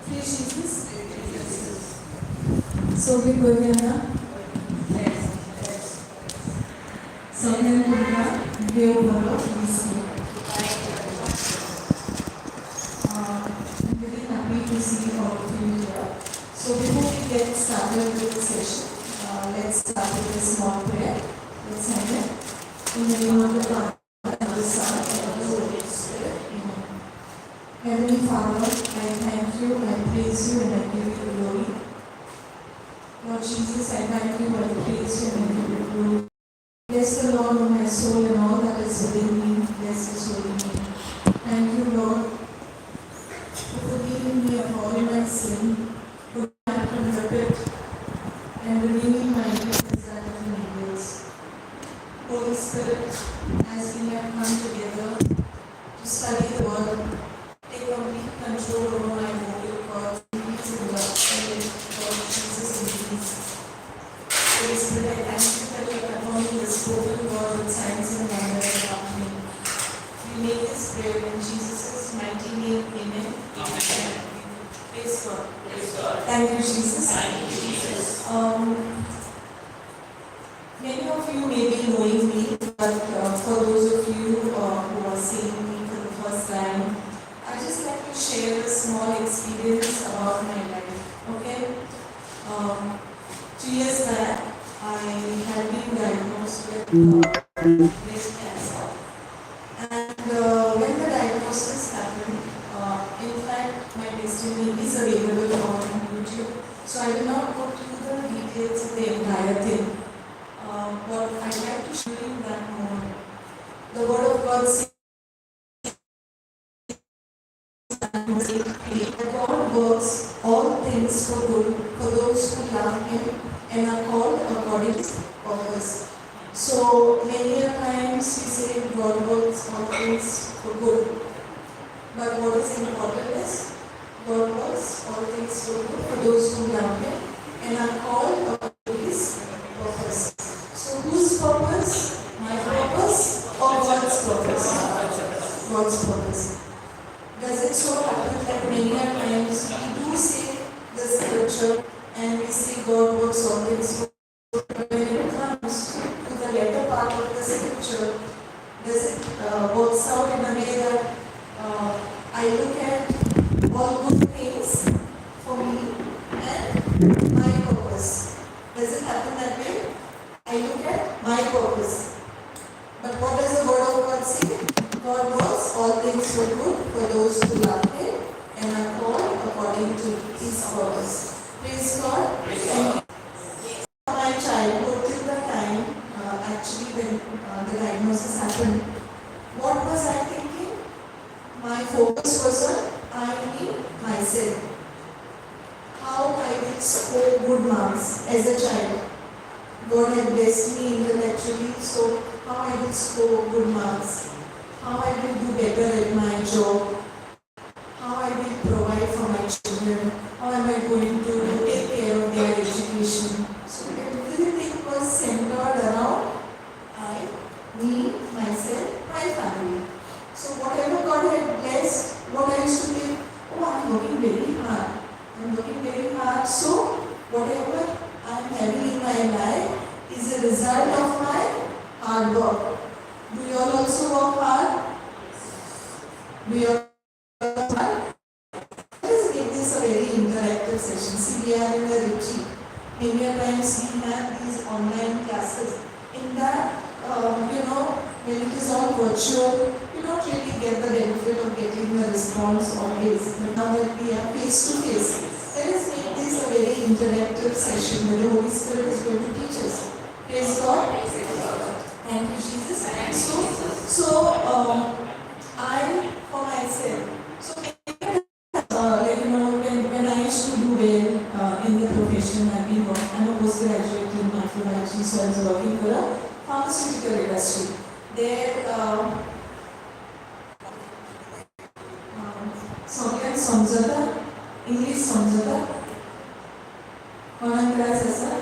Praise Jesus. So we're going to Samuel Pura, Deovara, BC. I'm very happy to see all of you here. So before we get started with the session, let's start with a small prayer. Let's have it. In the name of the Father, and the Son, and the Holy Spirit. Amen. Heavenly Father, I thank you, I praise you, and I give you glory. Lord Jesus, I thank you, I praise you, and I give you glory. Bless the Lord, O my soul, and all that is within me. Bless his holy name. Thank you, Lord, for forgiving me of all my sin, for my repent, and renewing my youth as that of an angels. Holy Spirit, as we have come together to study the Word, take complete control over my motive for peace and love, and for Jesus and peace. Holy Spirit, I thank you that you are performing the spoken word with signs and wonders about me. We make this prayer in Jesus' mighty name. Amen. Amen. Praise God. Praise God. Thank you, Jesus. Thank you, Jesus. Many of you may be knowing me, but for those of you who are seeing me for the first time, I'd just like to share a small experience about my life. Okay? 2 years back, I had been diagnosed with breast cancer. And when the diagnosis happened, in fact, my testimony is available on YouTube. So I will not go through the details of the entire thing. But I'd like to show you that moment. The Word of God says that God works all things for good for those who love Him and are called according to His purpose. So many a times we say God works all things for good. But what is important is God works all things for good for those who love Him and are called according to His purpose. So whose purpose? My purpose or God's purpose? God's purpose. Does it so happen that many a times we do say the scripture and we say God works all things for good, but when it comes to the latter part of the scripture, does it works out in a way that I look at all good things for me and my purpose? Does it happen that way? I look at my purpose. But what does the Word of God say? God works all things for good for those who love Him and are called according to His purpose. Praise God. Praise God. My childhood till the time, actually when the diagnosis happened, what was I thinking? My focus was on I, me, myself. How I would score good marks as a child. God had blessed me intellectually, so how I will score good marks, how I will do better at my job, how I will provide for my children, how am I going to take care of their education. So everything was centered around I, me, myself, my family. So whatever God had blessed, what I used to think, oh, I'm working very hard. I'm working very hard, so whatever I'm having in my life is a result of my hard work. Do you all also work hard? Do you all work hard? Let us make this a very interactive session. See, we are in a retreat. Many times we have these online classes. In that, when it is all virtual, you don't really get the benefit of getting the response always. But now that we are face to face, let us make this a very interactive session where the Holy Spirit is going to teach us. Praise God. Thank you, Jesus. So, I, for myself, so when I used to do well in the profession I've been working, I'm a postgraduate in microbiology, so I was working for a pharmaceutical industry. There, Somjata, English Somjata, Sir.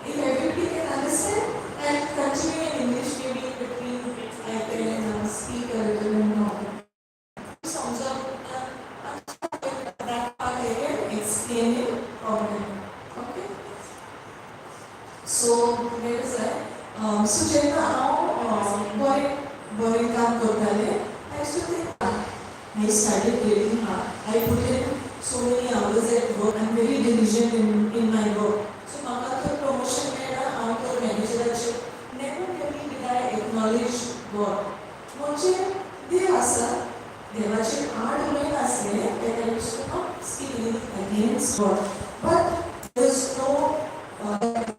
If everybody can understand, and continue in English, maybe between I can speak a little bit more. Somjata, that part सो मेरे सो जेन्ना हांव बरें काम करतालें I used to think I started working hard. I put in so many hours at work. I'm very diligent in my work. So म्हाका तो promotion मेळ्ळा हांव तो मॅनेजराचेर. Never really did I acknowledge God. म्हणजे देव आसा देवाचेर आड उलयन आसलें that I used to not speak against God. But there is no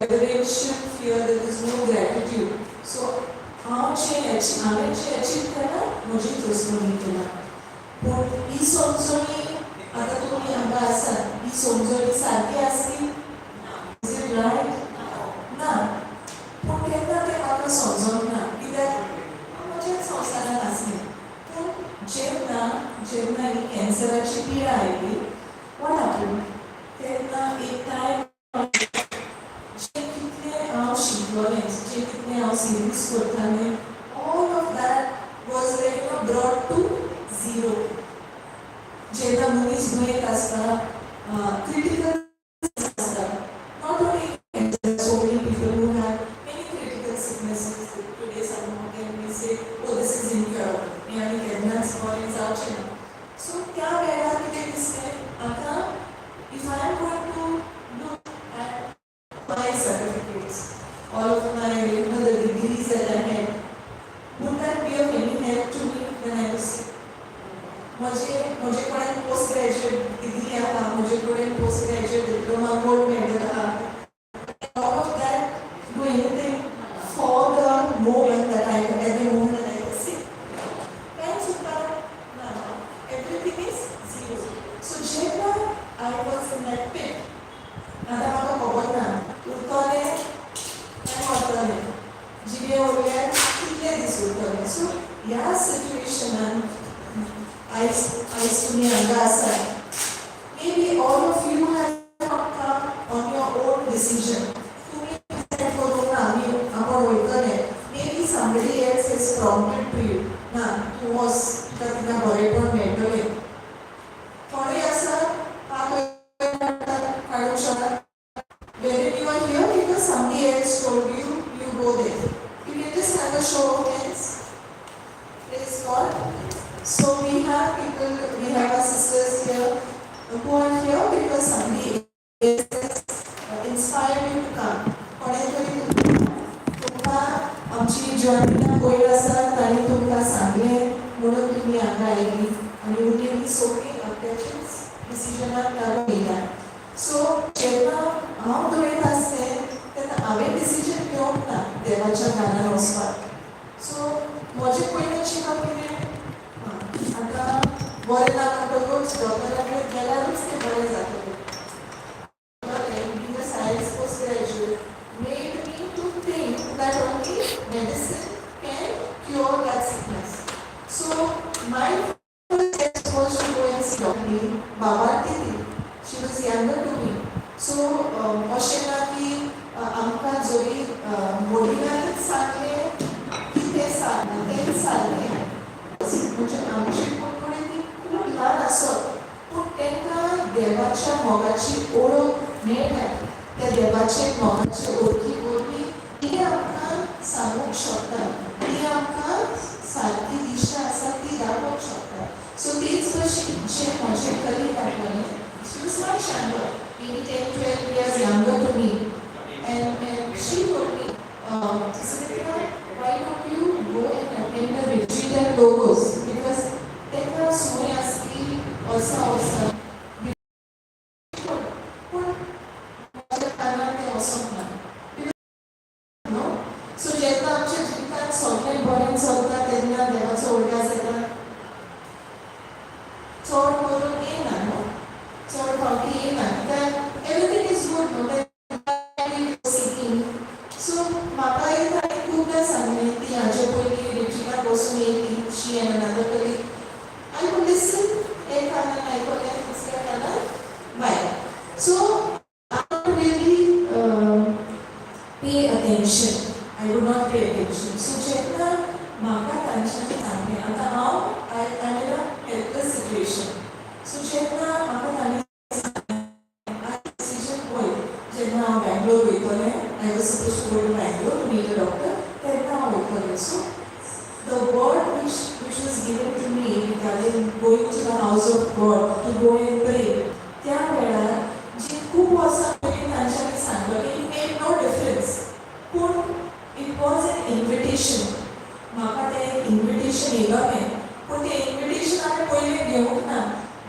reverential fear, there is no gratitude. So हांवें जे achieve केलां म्हजी तोसमोनी केला. पूण ही समजणी आतां तुमी हांगा आसात ही समजणी सारकी आसली इज इट रायट ना पूण केन्ना तें म्हाका समजोंक ना कित्याक हांव म्हज्याच संवसारांत आसलें पूण जेन्ना ही कॅन्सराची पिडा आयली what happened तेन्ना एक टायम जें कितलें हांव शिकलोलें जें कितलें हांव सेविंग्स करतालें all of that was like brought to zero. जेन्ना मनीस दुयेंत आसता critical आसता not only cancer, so many people who have many critical sicknesses today some of them may say oh this is incurable हे आनी केन्नाच बरें जावचें ना. So त्या वेळार कितें दिसलें आतां if I am going to look at my certificates all of my the degrees that I had would that be of any help to me when I was sick? मुझे कडेन पोस्ट ग्रेजुएट डिग्री आहा मुझे कडेन post graduate diploma gold medal आहा all of that do anything for the moment that I at the moment that I was sick. Then super no everything is zero. So जेन्ना I was in that pit आतां म्हाका खबर ना उरतलें काय मरतलें जिबे वयल्यान कितले दीस उरतले. सो ह्या सिच्युएशनान आयज तुमी हांगा आसात maybe all of you have not come on your own decision. तुमी डिसायड करूंक ना आपण वयतले maybe somebody else has prompted to you ना तूं वच तुका बरेंपण मेळटलें. थोडे आसा काडूंक शकता whether you are here because somebody else told you you go there. You can just have a show of hands. Praise God. So we have people, we have our sisters here who are here because somebody else inspired you to come. तुमकां आमची joining पयर आसा ताणी तुमकां सांगलें म्हणून तुमी हांगा आयली आनी उरली सोपी आपल्याचीच डिसिजनाक लागून येयल्या. सो जेन्ना हांव दुयेंत आसलें तेन्ना हांवें डिसिजन घेवंक ना देवाच्या गानान वचपाक. सो म्हजें पयलींची कंपनी आतां बरें ना म्हणटकूच डॉक्टरा कडेन गेल्यारूच तें बरें जातलें. Being a science postgraduate made me to think that only medicine can cure that sickness. So my first step was to go and see Dr. Babarti. She was younger to me. So अशें ना की आमकां जरी वडिलांनीच सांगलें की तें सांगलें म्हणजे आमची कोंकणी ती खूब ल्हान आसत पूण तांकां देवाच्या मोगाची ओळख मेळटा. त्या देवाचे मोगाचे ओळखी वरवीं ती आमकां सांगूंक शकता ती आमकां सारकी दिशा आसा ती दाखोवंक शकता. सो तीच कशी जें म्हजें कलीग आसलें she was much younger, maybe 10-12 years younger to me, and she told me, Sunetra, why don't you go and attend the retreat at Logos? Because तेन्ना सोय आसली वसा पूण म्हज्या कानार तें वचोंक ना. सो जेन्ना आमच्या जिवितांत सगळें बरें चलता तेन्ना देवाचो उल्हास येता चड करून येना न्हू चड फावटी येना कित्याक एवरीथींग इज गूड न्हू सिटींग. सो म्हाका एक ताणें खूबदां सांगलें ती हाजे पयलीं रिट्रीटाक वचून येयली she an another colleague. I would listen एक कानान आयकलें दुसऱ्या कानान भायर. So I would really pay attention. I would not pay attention. So जेन्ना म्हाका तांच्यांनी सांगलें आतां हांव I'm in a helpless situation. So जेन्ना म्हाका तांणी सांगलें डिसिजन पळय जेन्ना हांव बँगलोर वयतलें I was supposed to go to Bangalore to meet a doctor. तेन्ना हांव वयतालें. So the word which was given to me regarding going to the house of God to go and pray, त्या वेळार जी खूब वर्सां पयलीं तांच्यांनी सांगलें, it made no difference. पूण it was an invitation. म्हाका तें invitation येयलोलें. पूण तें invitation हांवें पयलें घेवंक ना.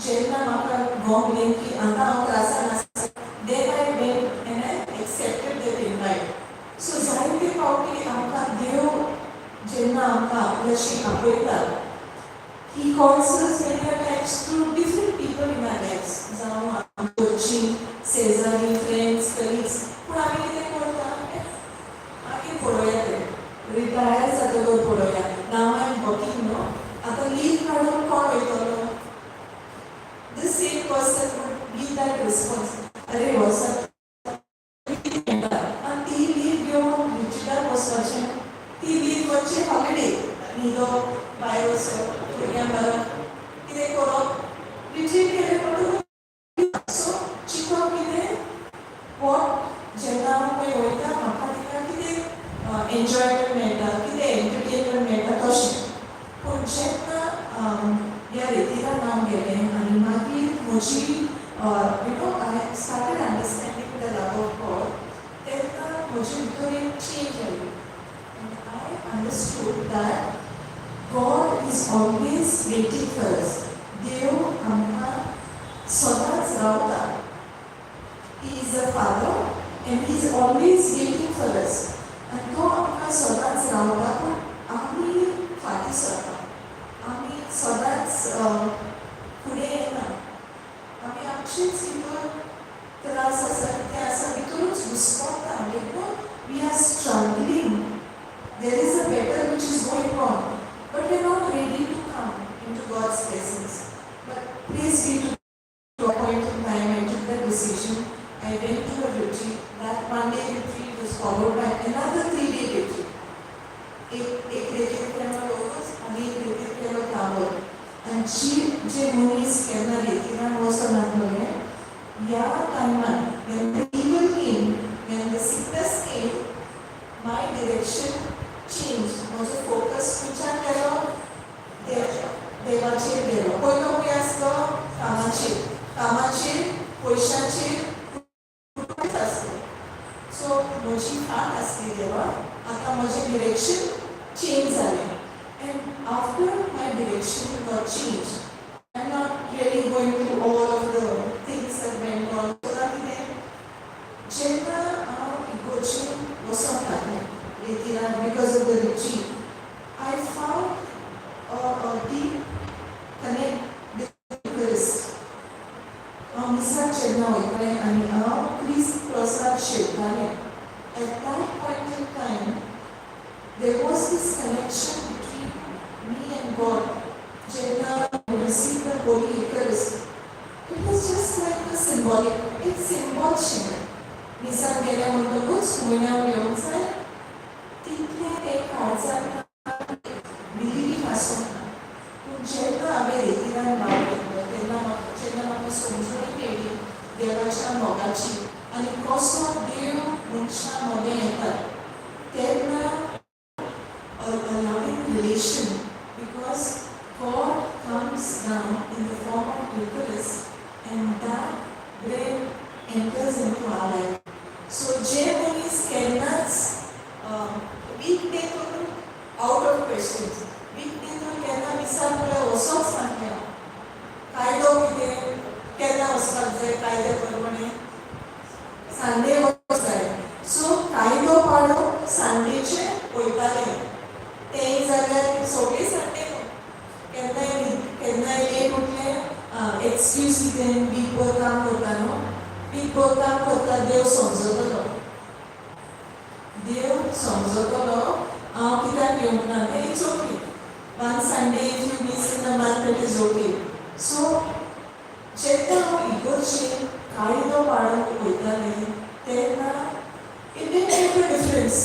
जेन्ना म्हाका गोंगलें की आतां हांव त्रासान आसा, then I went and I accepted that invite. So जायते फावटी आमकां देव जेन्ना आमकां आपल्याशी आपयता, He calls us many times through different people in our lives. जावं आमची शेजारी, friends, colleagues. पूण आमी कितें करता? मागीर पळोवया तें. रिटायर जातकच पळोवया. Now I am working न्हू. आतां लीव काडून कोण वयतलो? The same person would give that response. अरे वर्सा आनी ती लीव घेवन रिटायर वचपाचें. ती लीव वच्चे हॉलिडे. न्हिदो, भायर वचप, भुरग्यां बरोबर कितें करप? रिट्रीट केलें म्हणटकूच सो चिंतप कितें? वॉट जेन्ना हांव खंय वयता म्हाका तिका कितें एन्जॉयमेंट मेळटा, कितें एंटरटेनमेंट मेळटा तशें. पूण जेन्ना ह्या रितीरान हांव गेलें आनी मागीर म्हजी I started understanding the love of God, तेन्ना म्हजे भितर एक चेंज जाली. And I understood that God is always waiting for us. देव आमकां सदांच रावता. He is a father and he is always waiting for us. आनी तो आमकां सदांच रावता पूण आमी फाटीं सरता. आमी सदांच फुडें येना. आमी आमचेच भितर त्रास आसा ते आसा भितरूच घुस्पता. देखून we are struggling. There is a battle which is going on, but we are not ready to come into God's presence. But praise be to a point in time I took that decision. I went to a retreat. That Monday retreat was followed by another 3-day retreat. एक retreat केलो locus आनी एक retreat केलो कावर. आनी जे मनीस केन्ना रितीरान वचून आसलेले, ह्या टायमान when the evil came, when the sickness came, my direction changed. म्हजो फोकस खंयच्यान गेलो? देवाचेर गेलो. पयलो खंय आसलो? कामाचेर, पयशांचेर आसलो. सो म्हजी फाट आसली देवा. आतां म्हजें डिरेक्शन चेंज जालें. And after my direction got changed, I'm not really going through all of the things that went on. So that जेन्ना हांव इगोर्जेन वचोंक लागलें रितीरान because of the retreat, I found a deep connect with Christ. हांव मिसाक जेन्ना वयतालें आनी हांव क्रिस्त क्रॉसार शेवतालें, at that point in time, there was this connection between me and God. Jenna received the Holy Eucharist. It was just like a symbolic. It's symbolic. Misan गेल्या म्हणटकूच मुयनाव येवंक जाय. तितलें एक काळजांत बिलीफ आसूंक ना. पूण जेन्ना हांवें रितीरान भाव घेतलो तेन्ना जेन्ना म्हाका समजून येयली देवाच्या मोगाची आनी कसो देव मनशां मोगे येता, तेन्ना a loving relation, because God comes down in the form of Eucharist and that bread enters into our life. So J1 is केन्नाच weekday करून out of questions. Weekday तो केन्ना विचार केल्यार वचोंक सांगलें. कायदो कितें? केन्ना वचपाक जाय कायद्या प्रमाणे? संडे वचपाक जाय. सो कायदो पाळप संडेचें वयतालें. तेंय जाल्यार सगळे संडे केन्नाय लेट उठलें, एक्सक्यूज कितें वीक भर काम करता न्हू. वीक भर काम करता देव समजतलो. हांव कित्याक येवंक ना तें it's okay. One Sunday if you miss in the month it is okay. So जेन्ना हांव इगोर्जेन कायदो पाळूंक वयतालें तेन्ना it didn't make a difference.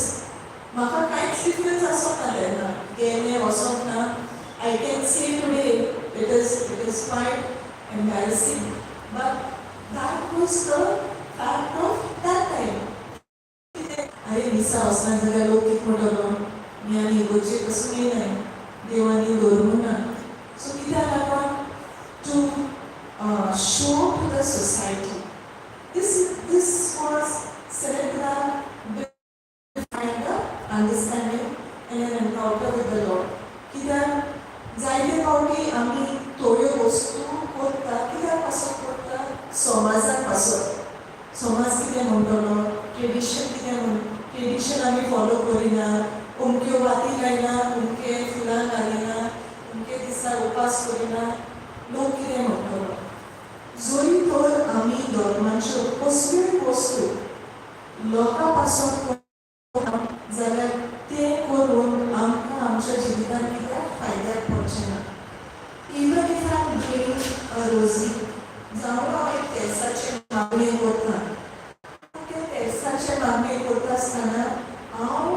म्हाका कांयच डिफरन्स आसोंक ना तेन्ना. गेलें वचोंक ना. I can say today it is quite embarrassing, but that was the fact of that time. अरे मिसा वचना जाल्यार लोक कितें म्हणटलो मी आनी इगोचेर पासून येयनाय देवानी दवरूंक ना सो कित्याक लागून to show to the society this was Saritra find the understanding and an encounter with the Lord कित्याक जायते फावटी आमी थोड्यो वस्तू करता कित्याक पासून करता समाजाक पासून समाज कितें म्हणटलो ट्रेडिशन आमी फॉलो करिना उमक्यो वाती घालना उमके फुलां घालिना उमके दिसा उपास करिना लोक कितें म्हणटलो जरी तर आमी धर्माच्यो कसल्योय वस्तू लोकां पासून जाल्यार ते करून आमकां आमच्या जिवितांत कित्याक फायद्याक पडचें ना even if I am doing a रोजी जावं हांव एक केंसाचे मागणी करता त्या केंसाचे मागणी करता आसतना हांव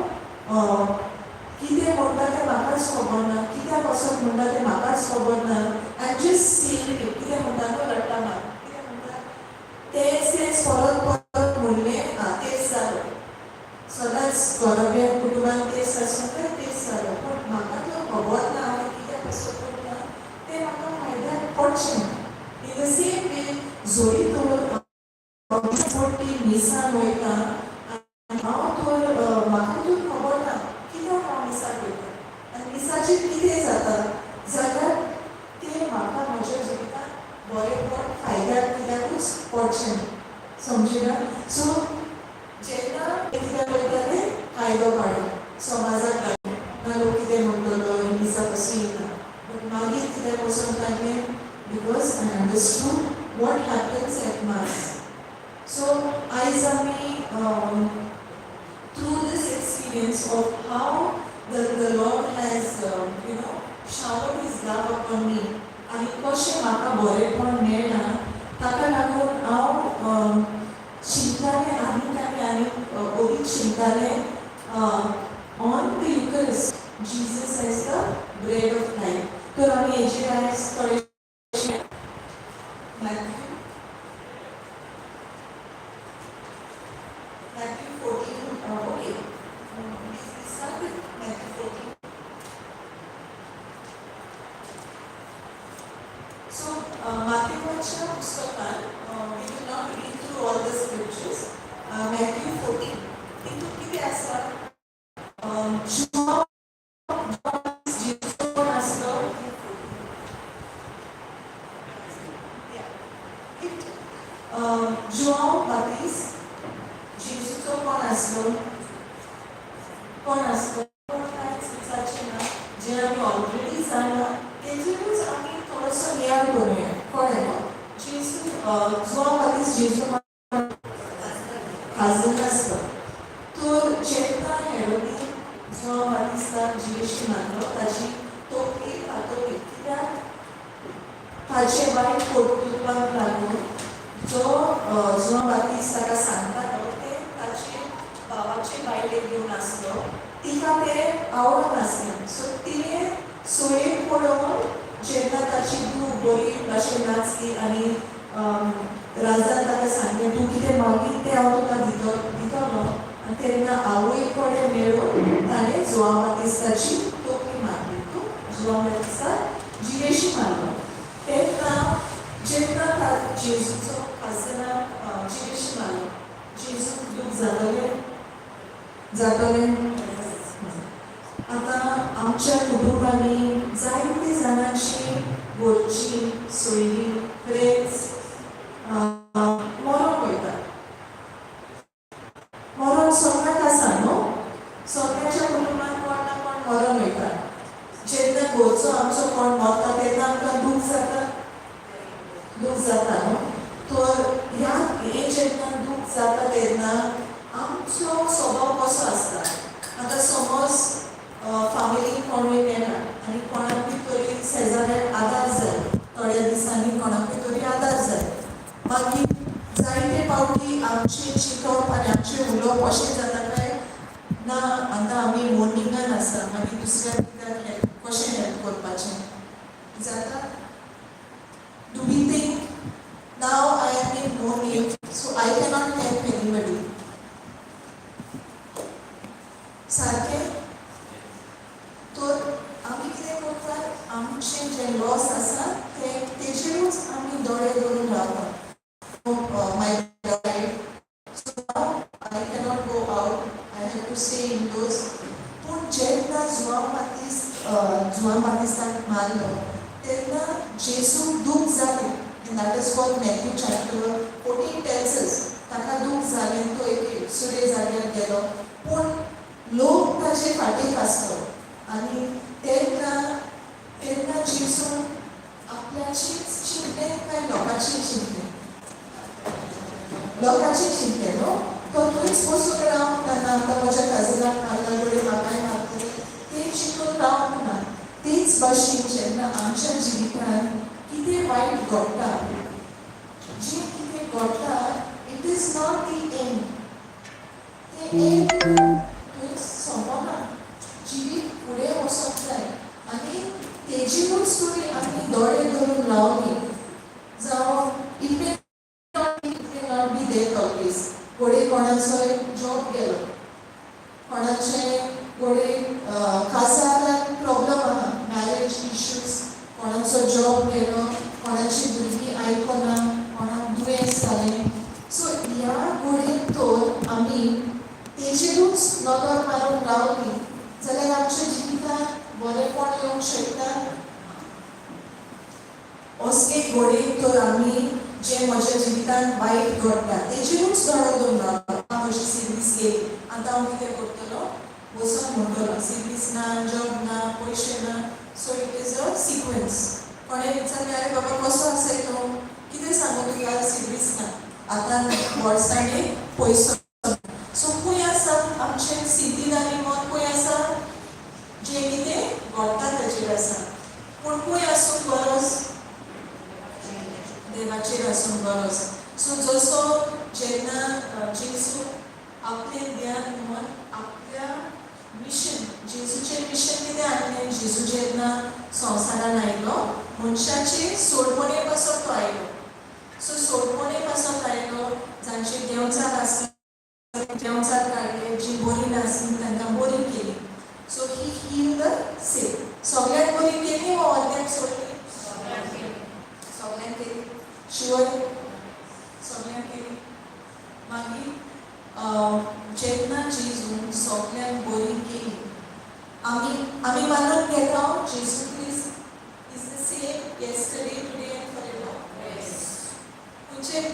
कितें म्हणटा तें म्हाकाच खबर ना कित्याक वचोन म्हणटा तें म्हाकाच खबर ना आय जस्ट सीइंग इट कितें म्हणटा तो रट्टा मार कितें म्हणटा तेच परत म्हणलें तेच जालो सदांच घराब्या कुटुंबांत तेच आसूं तेच जालो पूण म्हाका तो खबर ना हांव कित्याक वचोन करता तें म्हाका फायद्याक पडचें ना इन द सेम वे जरी तर मोठी मिसाक वयता आनी हांव तर म्हाका तर खबर ना कित्याक हांव मिसाक वयता आनी मिसाचेर कितें जाता जाल्यार तें म्हाका म्हज्या जिवितांत बरेंपण फायद्याक कित्याकूच पडचें ना समजिना सो जेन्ना कित्याक वयता तें फायदो काडप समाजाक काडप ना लोक कितें म्हणटलो मिसा पासून येयना बट मागीर कित्याक वचोन काडलें because I understood what happens at Mass. So आयज आमी through this experience of how the Lord has showered His love upon me आनी कशें म्हाका बरेंपण मेळ्ळां ताका लागून हांव चिंततालें आनी ओडीक चिंततालें on the Eucharist Jesus as the bread of life. तर आमी हेजेर आयज थोडे Matthew 14, okay. We start with Matthew 14. So, Matthew पुस्तकान, we will not read through all the scriptures. Matthew 14. तितून कितें आसा? Jesus कोण आसलो? João Batista जेजूचो कोण आसलो कांयच विचारचें ना जें आमी ऑलरेडी जाणा तेजेरूच आमी थोडोसो याद करुया कळ्ळें जेजू जोआंव बातिस्ट जेजू खाजन आसलो तर जेन्ना हेरोदीन जोआंव बातिस्ताक जेशी मारलो ताची तोपी फाटोली कित्याक ताचे वायट कर्तुत्वाक लागून जो जोआंव बातिस्ट ताका सांगतालो तें ताचे भावाचे बायलेक घेवन आसलो तिका तें आवडनासलें सो तिणें सोयेक पळोवन जेन्ना ताची धूव बरी भाशेन नाचली आनी राजान ताका सांगलें तूं कितें मागीत तें हांव तुका दितलो आनी तेन्ना आवय कडेन मेळून ताणें जोआंव बातिस्ताची तोपी मारली तूं जोआंव बातिस्ताक जियेशी मारलो तेन्ना जेन्ना जेजूचो खासनाक जियेशी मारलो जेजूक दूख जातलें आतां आमच्या कुटुंबांनी जायते जाणांची घरची सोयरी फ्रेंड्स मरोन वयता मरोन सगळ्याक आसा न्हू सगळ्याच्या कुटुंबांत कोण ना कोण मरोन वयता जेन्ना घरचो आमचो कोण मरता तेन्ना आमकां दूख जाता न्हू तर हे जेन्ना दूख जाता तेन्ना आमचो स्वभाव कसो आसता आतां समज फामिलीन कोणूय मेला आनी कोणाकूय तरी शेजाऱ्याक आदार जाय थोड्या दिसांनी कोणाकूय तरी आदार जाय मागीर जायते फावटी आमचें चिंतप आनी आमचें उलोवप अशें जाता काय ना आतां आमी मोर्निंगान आसा मागीर दुसऱ्याक कित्याक कशें हेल्प करपाचें जाता do we think now I am in mourning so I cannot help anybody जालें, and that is what Matthew chapter 14 tells us. ताका दूख जालें तो एक सुरे जाग्यार गेलो, पूण लोक ताचे फाटीक आसलो आनी तेन्ना जेजून आपल्याचीच चिंतलें काय लोकांची चिंतलें? लोकांची चिंतलें न्हू. तो थंयच बसून रावतना आतां म्हज्या काजराक मारला कडेन म्हाकाय मारतले तें चिंतून रावंक ना. तेच भाशेन जेन्ना आमच्या जिवितांत कितें वायट घडटा, जें कितें घडटा, it is not the and. तें एंड थंयच सोंपना. जिवीत फुडें वचोंक जाय आनी तेजेरूच तुमी आमी दोळे धरून रावली जावं it not be there always. घोडे कोणाचोय जॉब गेलो, कोणाचे घोडे खासाक प्रॉब्लम आहा, मॅरेज इश्यूज, कोणाचो जॉब गेलो, कोणाची भुरगीं आयकना, कोणाक दुयेंस जालें. सो ह्या घोडेन तर आमी तेजेरूच नदर मारून रावली जाल्यार आमच्या जिवितांत बरेंपण येवंक शकता. असले घोडेन तर आमी जे म्हज्या जिवितांत वायट घडटा तेजेरूच दोळे धरून रावता. म्हजी सिरीज गेली, आतां हांव कितें करतलो? बसून म्हणटलो सिरीज ना, जॉब ना, पयशे ना. So it is a sequence. कोणें विचारलें, अरे बाबा कसो आसा तो? कितें सांगू तुका? सिरीज ना, आतां वर्सांनी पयसो. सो खंय आसा आमचें स्थितीन आनी मत? खंय आसा? जें कितें घडटा ताचेर आसा. पूण खंय आसूंक गरज? देवाचेर आसूंक गरज. सो जसो जेन्ना जेजू आपलें ध्यान मन आपल्या मिशन, जेजूचें मिशन कितें हाडलें? जेजू जेन्ना संवसारान आयलो, मनशाचे सोडपणे पासत तो आयलो. सो सोडपणे पासत आयलो, जांचे देंवचार आसले देंवचार काडले, जीं बरीं नासलीं तांकां बरीं केलीं. सो ही हील द सिक. सगळ्यांक बरीं केलीं वो अर्द्याक सोडलीं? सगळ्यांक केलीं. शुअर? सगळ्यांक केलीं. मागीर जेन्ना जेजून सगळ्यांक बरीं केलीं, आमी मानून घेता जेजू Christ is the same yesterday, today and forever.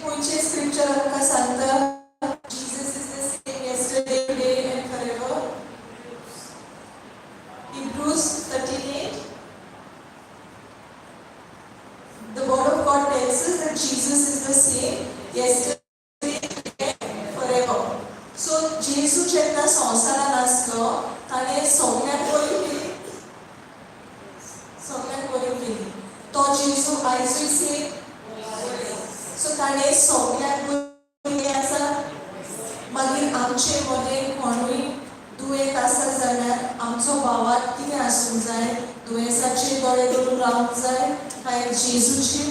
खंयचे स्क्रिप्चर आमकां सांगता Jesus is the same yesterday, today and forever? Hebrews 13:8. The word of God tells us that Jesus is the same yesterday, today and forever. So जेजू जेन्ना संवसारान आसलो ताणें सगळ्यांक बरीं केलीं. सगळ्यांक बरीं केलीं. तो जेजू आयजूय सेम. सो ताणें सगळ्यांक बरीं आसा. मागीर आमचे मदें कोणूय दुयेंत आसा जाल्यार आमचो भावाक कितें आसूंक जाय? दुयेंसाचेर दोळे धरून रावंक जाय काय जेजूचेर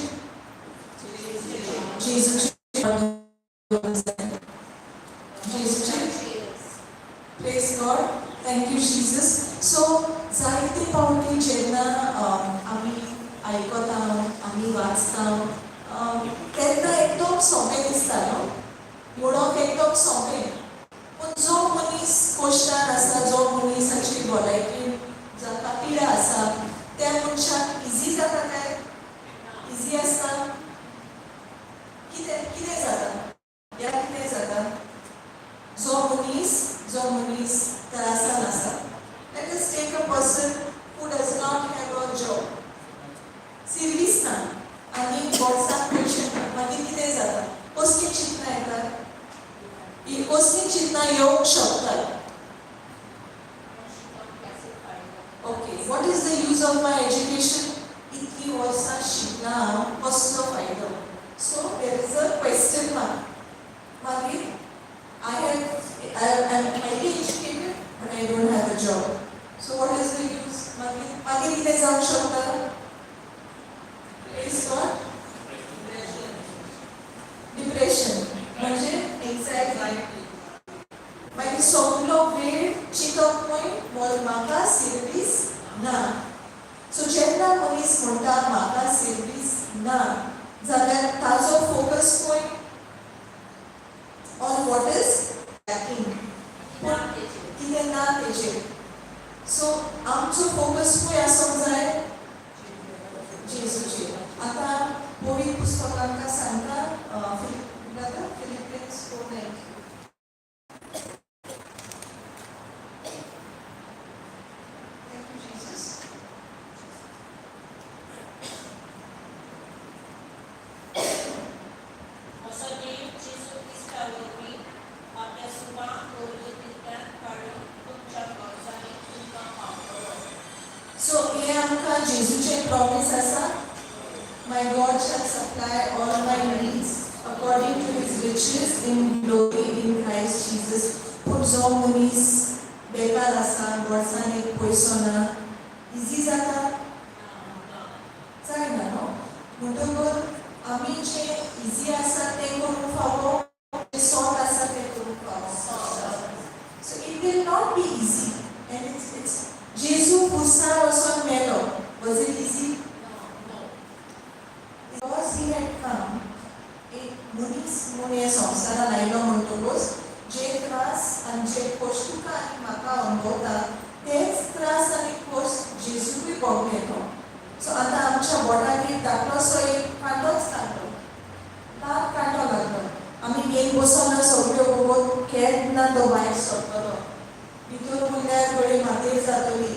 praise God. Thank you Jesus. So जायते फावटी जेन्ना आमी आयकता, आमी वाचता, तेन्ना एकदम सोंपें दिसता न्हू, म्हणून एकदम सोंपें. पूण जो मनीस कश्टान आसा, जो मनीसाची भलायकी जाका पिडा आसा, त्या मनशाक इजी जाता काय? इजी आसता? कितें जाता? ह्या कितें जाता? जो मनीस त्रासान आसा, let us take a person who does not have a job, सिरीज ना आनी वर्साक पयशे ना, मागीर कितें जाता? कसलीं चिंतनां येतात? ही कसलीं चिंतनां येवंक शकतात? Okay, what is the use of my education? इतलीं वर्सां शिकला हांव, कसलो फायदो? So there is a question mark. मागीर I am highly educated but I don't have a job. So what is the use? मागीर कितें जावंक शकता? It's not डिप्रेशन म्हणजे एंजायटी. मागीर सगलो वेळ चिंतप खंय? म्हाका सर्वीस ना. सो जेन्ना मनीस म्हणटा म्हाका सर्वीस ना जाल्यार ताचो फोकस खंय? On what is lacking. कितें ना तेजेर. सो आमचो फोकस खंय आसूंक जाय? जेजूचेर. आतां पोळी पुस्तकांका सांगता फिलिपिन्स 4:19. So, हे आमकां जेजूचे प्रॉमिस आसा. My God shall supply all my needs according to his riches in glory in Christ Jesus. पूण जो मनीस बेकार आसा, वर्सान एक पयसो ना, इजी जाता? जायना न्हू. म्हणटकूच आमी जे इजी आसा तें करूंक फावो, जे सॉफ्ट आसा तें करूंक फावो. So it will not be easy. And it's जेजू खुर्सार वचून मेलो. Was it easy? No. Because he had come, एक मनीस म्हणून ह्या संवसारान आयलो म्हणटकूच जे त्रास आनी जे कश्ट तुका आनी म्हाका अनुभवता तेच त्रास आनी कश्ट जेजूकूय भोगले न्हू. सो आतां आमच्या बोटाचेर धाकलोसो एक कांटोच काडलो, दाट कांटो लागलो. आमी घेवन बसोना सगळ्यो बरोबर केन्ना तो भायर सरतलो, भितर उरल्यार बरी मातेर जातली.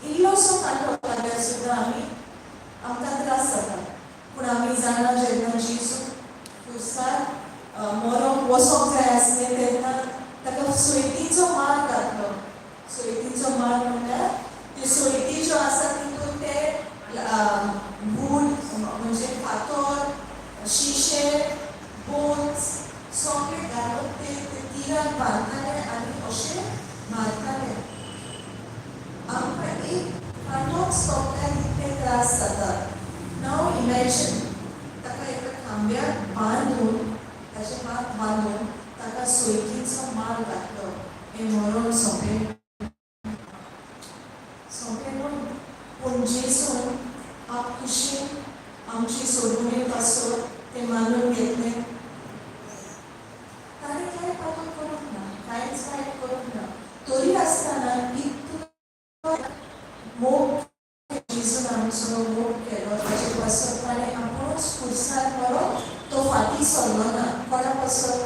इल्लोसो कांटो लागल्यार सुद्दां आमकां त्रास जाता. पूण आमी जाणा जेन्ना जेजू खुर्सार मरोंक वचोंक जाय आसलें तेन्ना ताका सोयतीचो मार घातलो. सोयतीचो मार म्हणल्यार त्यो सोयती ज्यो आसा तितून ते वूड म्हणजे फातर, शिशे, बोन्स सगळे घालून ते तिराक बांदताले आनी अशें मारताले. आमकां एक कांटोच तोपल्यार इतले त्रास जाता. नाव इमॅजिन ताका एका खांब्याक बांदून ताचे हात बांदून ताका सोयतीचो मार घातलो. हें मरण सोंपें न्हू. पूण जेजून आपकुशीन आमची सोडून पासत तें मानून घेतलें. ताणें कांय पातूर करूंक ना, कांयच वायट करूंक ना. तरी आसतना इतलो मोग जेजून आमचो मोग केलो. ताचे पासत ताणें आपुणूच खुर्सार व्हरोन तो फाटीं सरलो ना. कोणा पासत?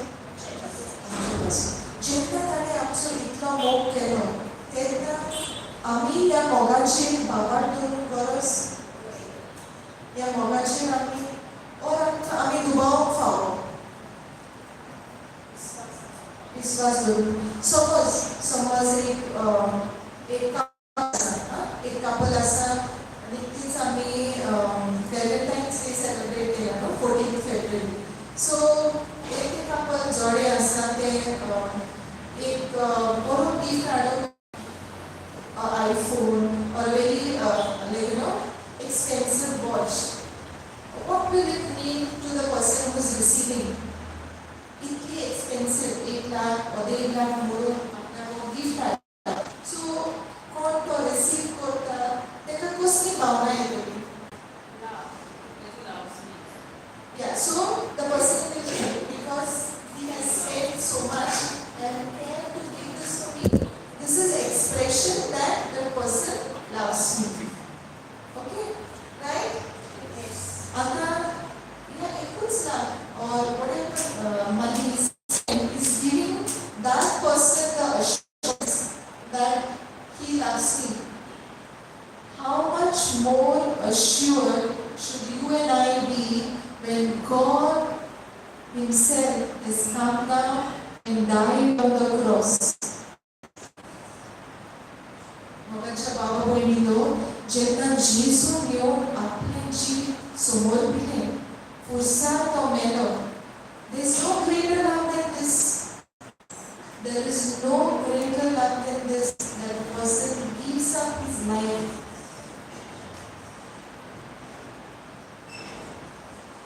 आमचे पासत. जेन्ना ताणें आमचो इतलो मोग केलो तेन्ना आमी ह्या मोगाचेर भावार्थ धरूंक गरज. ह्या मोगाचेर आमी दुबावूंक फावो विस्वास धरून. समज एक कपल आसा आनी तीच आमी वॅलेंटायन्स डे सेलिब्रेट केला न्हू 14 फेब्रुवारी. सो एक कपल जोडे आसा ते एक बरो गिफ्ट हाडून iPhone or very expensive watch. What will it mean to the person who is receiving? Itli expensive, 1 lakh or 1.5 lakh मोडून आपल्याक गिफ्ट हाडटा. सो कोण तो रिसीव करता तेका कसली भावना येतली? Yeah, so the person will feel because he has spent so much and care to give this to me. This is expression that the person loves me. Okay, right? Yes. आता या एकूच ना or whatever money is giving that person the assurance that he loves me. How much more assured should you and I be when God himself has come down and died on the cross? मोगाच्या बाबा भयणीनो, जेन्ना जेजून येवन आपलें जीव समर्पिलें, खुर्सार तो मेलो. There is no greater love than this. There is no greater love than this, that a person gives up his life.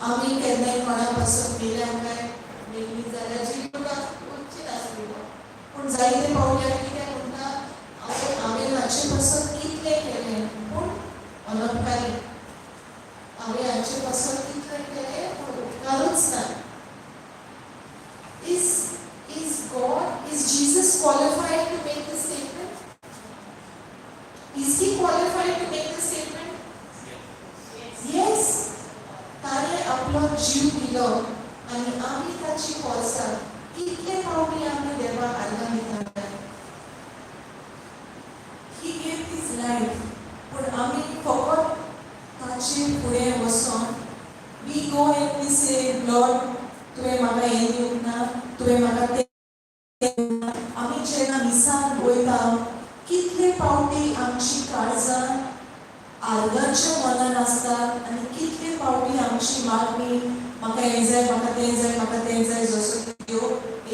आमी केन्नाय कोणा पासून मेल्यार काय मेली जाल्यार जीवनाक उरची नासली. पूण जायते पावल्यार कितें म्हणटा, हांवें हाचे पासून कितलें केलें पूण अनपकारी. हांवें हाचे पासून कितलें केलें पूण उपकारूच ना. Is Jesus qualified to make this statement? Is he qualified to make this statement? Yes. ताणे आपलो जीव दिलो आनी आमी ताची पोरसां कितले फावटी आमी देवाक आर्गां दितात. He gave his life, पूण आमी फकत ताचे फुडें वचोन we go and we say, Lord, तुवें म्हाका हें दिवंक ना, तुवें म्हाका तें दिवंक ना. आमी जेन्ना मिसान वयता कितले फावटी आमची काळजां आर्गांच्या मनान आसतात आनी कितले फावटी आमची मागणी म्हाका हें जाय, म्हाका तें जाय, म्हाका तें जाय, जसो त्यो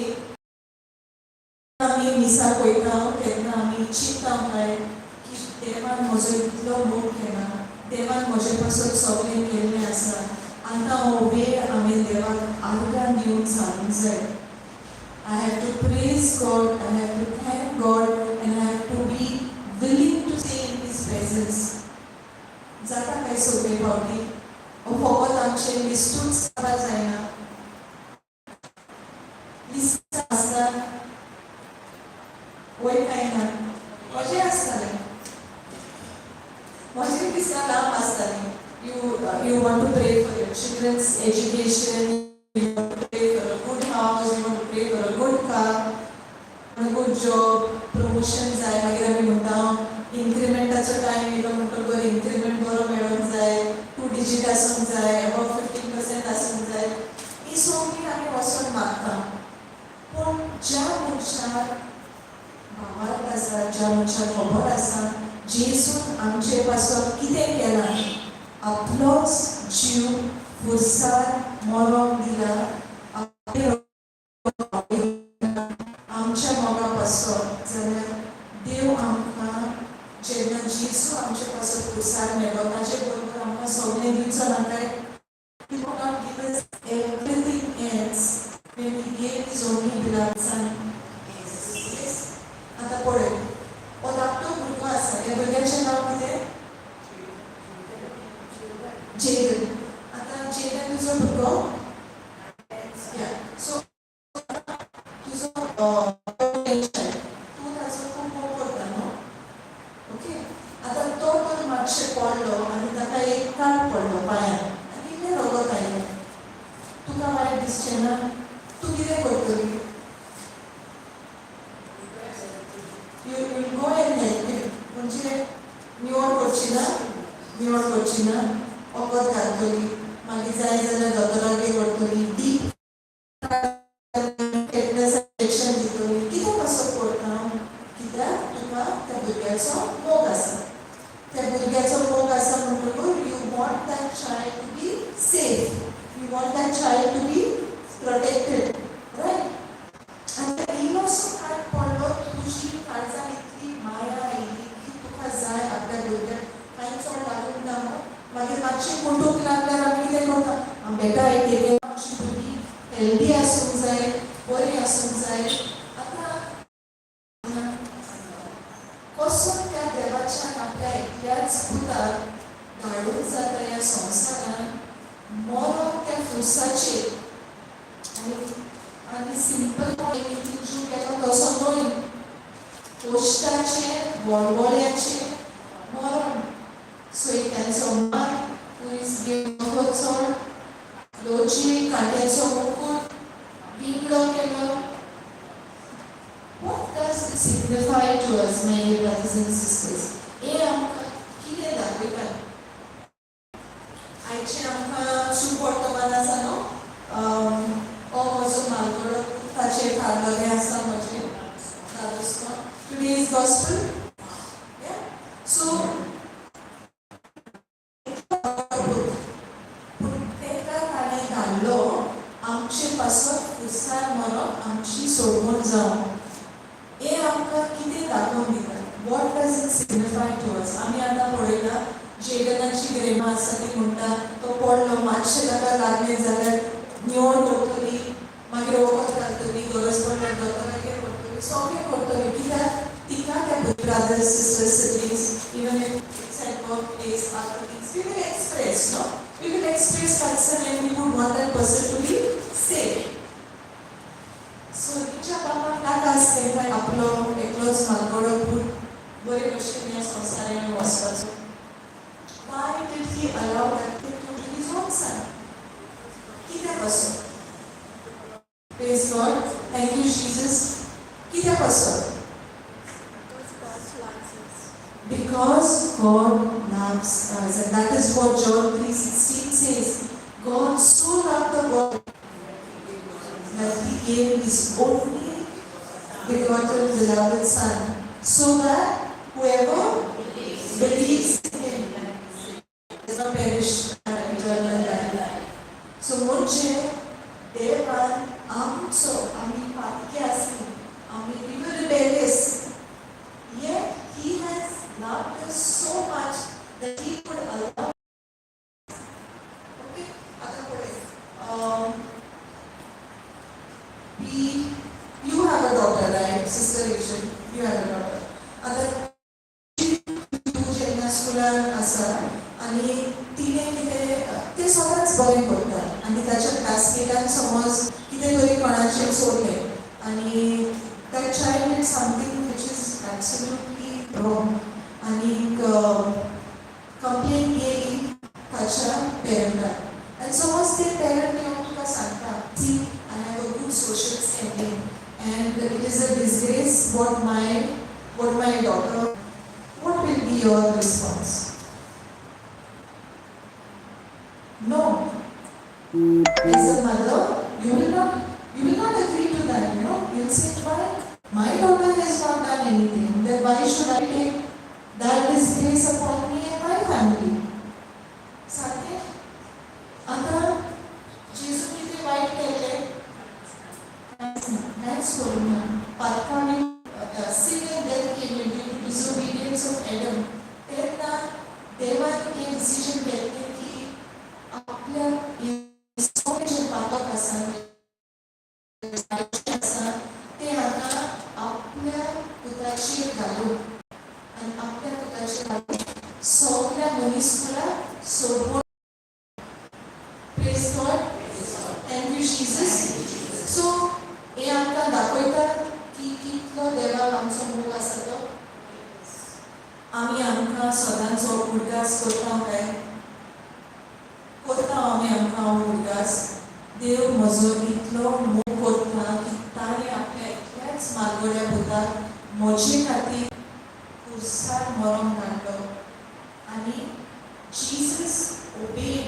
एक आमी मिसाक वयता तेन्ना आमी चिंतता काय की देवान म्हजो इतलो मोग केला, देवान म्हजे पासून सगळें केल्लें आसा. आतां हो वेळ हांवें देवाक आर्गां दिवंक सांगूंक जाय. I have to praise God, I have to thank God, and I have to be willing to stay in His presence. जाता काय सगळे फावटी हो फकत आमचें लिस्टूच जावपाक जायना. लिस्ट आसता वय काय ना म्हजें आसतालें, म्हजें दिसता लांब आसतालें. You want to pray for your children's education, you want to pray for a good house, you want to pray for a good car, a good job, promotion जाय. मागीर आमी म्हणटा इन्क्रिमेंटाचो टायम येयलो म्हणटकच इन्क्रिमेंट बरो मेळोंक जाय, 2 digit आसूंक जाय, अबव 15% आसूंक जाय. ही सगळी आमी वचोन मागता. पूण ज्या मनशाक भावार्थ आसा, ज्या मनशाक खबर आसा जेजून आमचे पासून कितें केलां, आपलोच जीव खुर्सार मरोंक दिला आमच्या मोगा पासून, जाल्यार देव आमकां जेन्ना जेजू आमचे पासून खुर्सार मेलो ताचे बरोबर आमकां सगळें दिवचो ना काय. He could not give us everything else when He gave His only beloved Son. Yes. आतां पळय, हो धाकटो भुरगो आसा, ह्या भुरग्याचें नांव कितें? जेडन. आतां जेडन तुजो भुरगो? सो तुजो तूं ताचो खूब मोग करता न्हू. ओके. आतां तो तर मातशें पडलो आनी ताका एक काट पडलो पांयान आनी इल्लें रगत आयलें. तुका वायट दिसचें ना? तूं कितें करतली? You will go and help him. म्हणजे निवड करची ना, निवड करची ना, वखद घालतली, मागीर जाय जाल्यार दोतोरागेर व्हरतली, डीप इंजेक्शन दितली. कित्याक असो करता? कित्याक तुका त्या भुरग्याचो मोग आसा. त्या भुरग्याचो मोग आसा म्हणटकूच you want that child to be safe, you want that child to be protected, right? आनी इल्लोसो काट पडलो, तुजी काळजान इतली माया आयली की तुका जाय आपल्या भुरग्याक कांय चड लागूंक ना. मागीर मातशें मुटूंक लागल्यार आमी कितें करता? बेटा एक केलें, आमची भुरगीं हेल्दी आसूंक जाय, बरीं आसूंक जाय. आतां कसो त्या देवाच्यान आपल्या एकल्याच पुताक धाडूंक जाता ह्या संवसारान मरोन त्या क्रुसाचेर. आनी सिंपल जीव केलो तसो न्हय, पोस्टाचें वळवळ्याचें मरण. सोयत्यांचो मार, पुलीस घेवन वचोन, लोची कांट्याचो मुकूट, बिंगडो केलो. What does it signify to us, my dear brothers and sisters? हे आमकां कितें दाखयता? आयचें आमकां शुभ वर्तमान आसा न्हू. हो म्हजो मालगडो ताचेर थारलेलें आसा म्हजें धादोसको. Today's gospel. Yeah. So तेका ताणें घाल्लो आमचे पासून खुर्सार मरोन आमची सोडवण जावं. हे आमकां कितें दाखोवन दिता? What does it signify to us? आमी आतां पळयता जेडनाची ग्रेमा आसा ती म्हणटा तो पडलो, मातशें ताका लागलें जाल्यार निवड करतली, मागीर वखद घालतली, गरज पडल्यार दोतोरागेर व्हरतली, सगळें करतली. कित्याक तिका त्या brothers sisters siblings even if it's at work place other things we will express, no? We will express concern and we would want that person to be safe. So तिच्या बापाक नाका आसलें काय आपलो एकलोच मालगडो पूण बरे भशेन ह्या संवसारान वचपाचो. Why did he allow that thing to his own son? पासून? Praise God. Thank you, Jesus. कित्या पासून? Because God loves us, and that is what John 3:16 says. God so loved the world that He gave His only begotten beloved Son, so that whoever believes in Him does not perish but have eternal life. So मुझे देवान आमचो आमी पातके आसली, आमी we were rebellious. Yet He has loved us so much that He could allow. Okay, आता पुढे. You have a daughter, right, Sister Rachel? You have a daughter. आता तू जेन्ना स्कुलान आसा आनी तिने कितें तें सदांच बरें करता आनी ताच्या क्लासमेटान समज कितें तरी कोणाचें चोरलें आनी that child did something which is absolutely wrong आनीक कंप्लेन येयली ताच्या पेरंटाक आनी समज ते पेरंट येवन तुका सांगता सी I have a good social standing and it is a disgrace what my daughter, what will be your response? No. As a mother, you will not agree to that, you know. You'll say, why? My daughter has not done anything. Then why should I take that disgrace upon me and my family? Satya, आता जेजू किती white केले नाहीच करू ना पातकाने sin and death came due to disobedience of Adam. तेव्हा देवाने एक decision घेतले की आपल्या जे पापक आसा ते आता आपल्या पुताचेर घालून आनी आपल्या पुताचेर घालून सगळ्या मनीसकुला सोडून. Praise God. Thank you, Jesus. So, हे आमकां दाखयता की कितलो देवाक आमचो मोग आसा तो. आमी आमकां सदांचो उरगास करता काय? करता आमी आमकां उरगास. देव म्हजो इतलो मोग करता की ताणें आपल्या एकल्याच मागोड्या पुताक म्हजे खातीर खुर्सार मरण घातलो आनी Jesus obeyed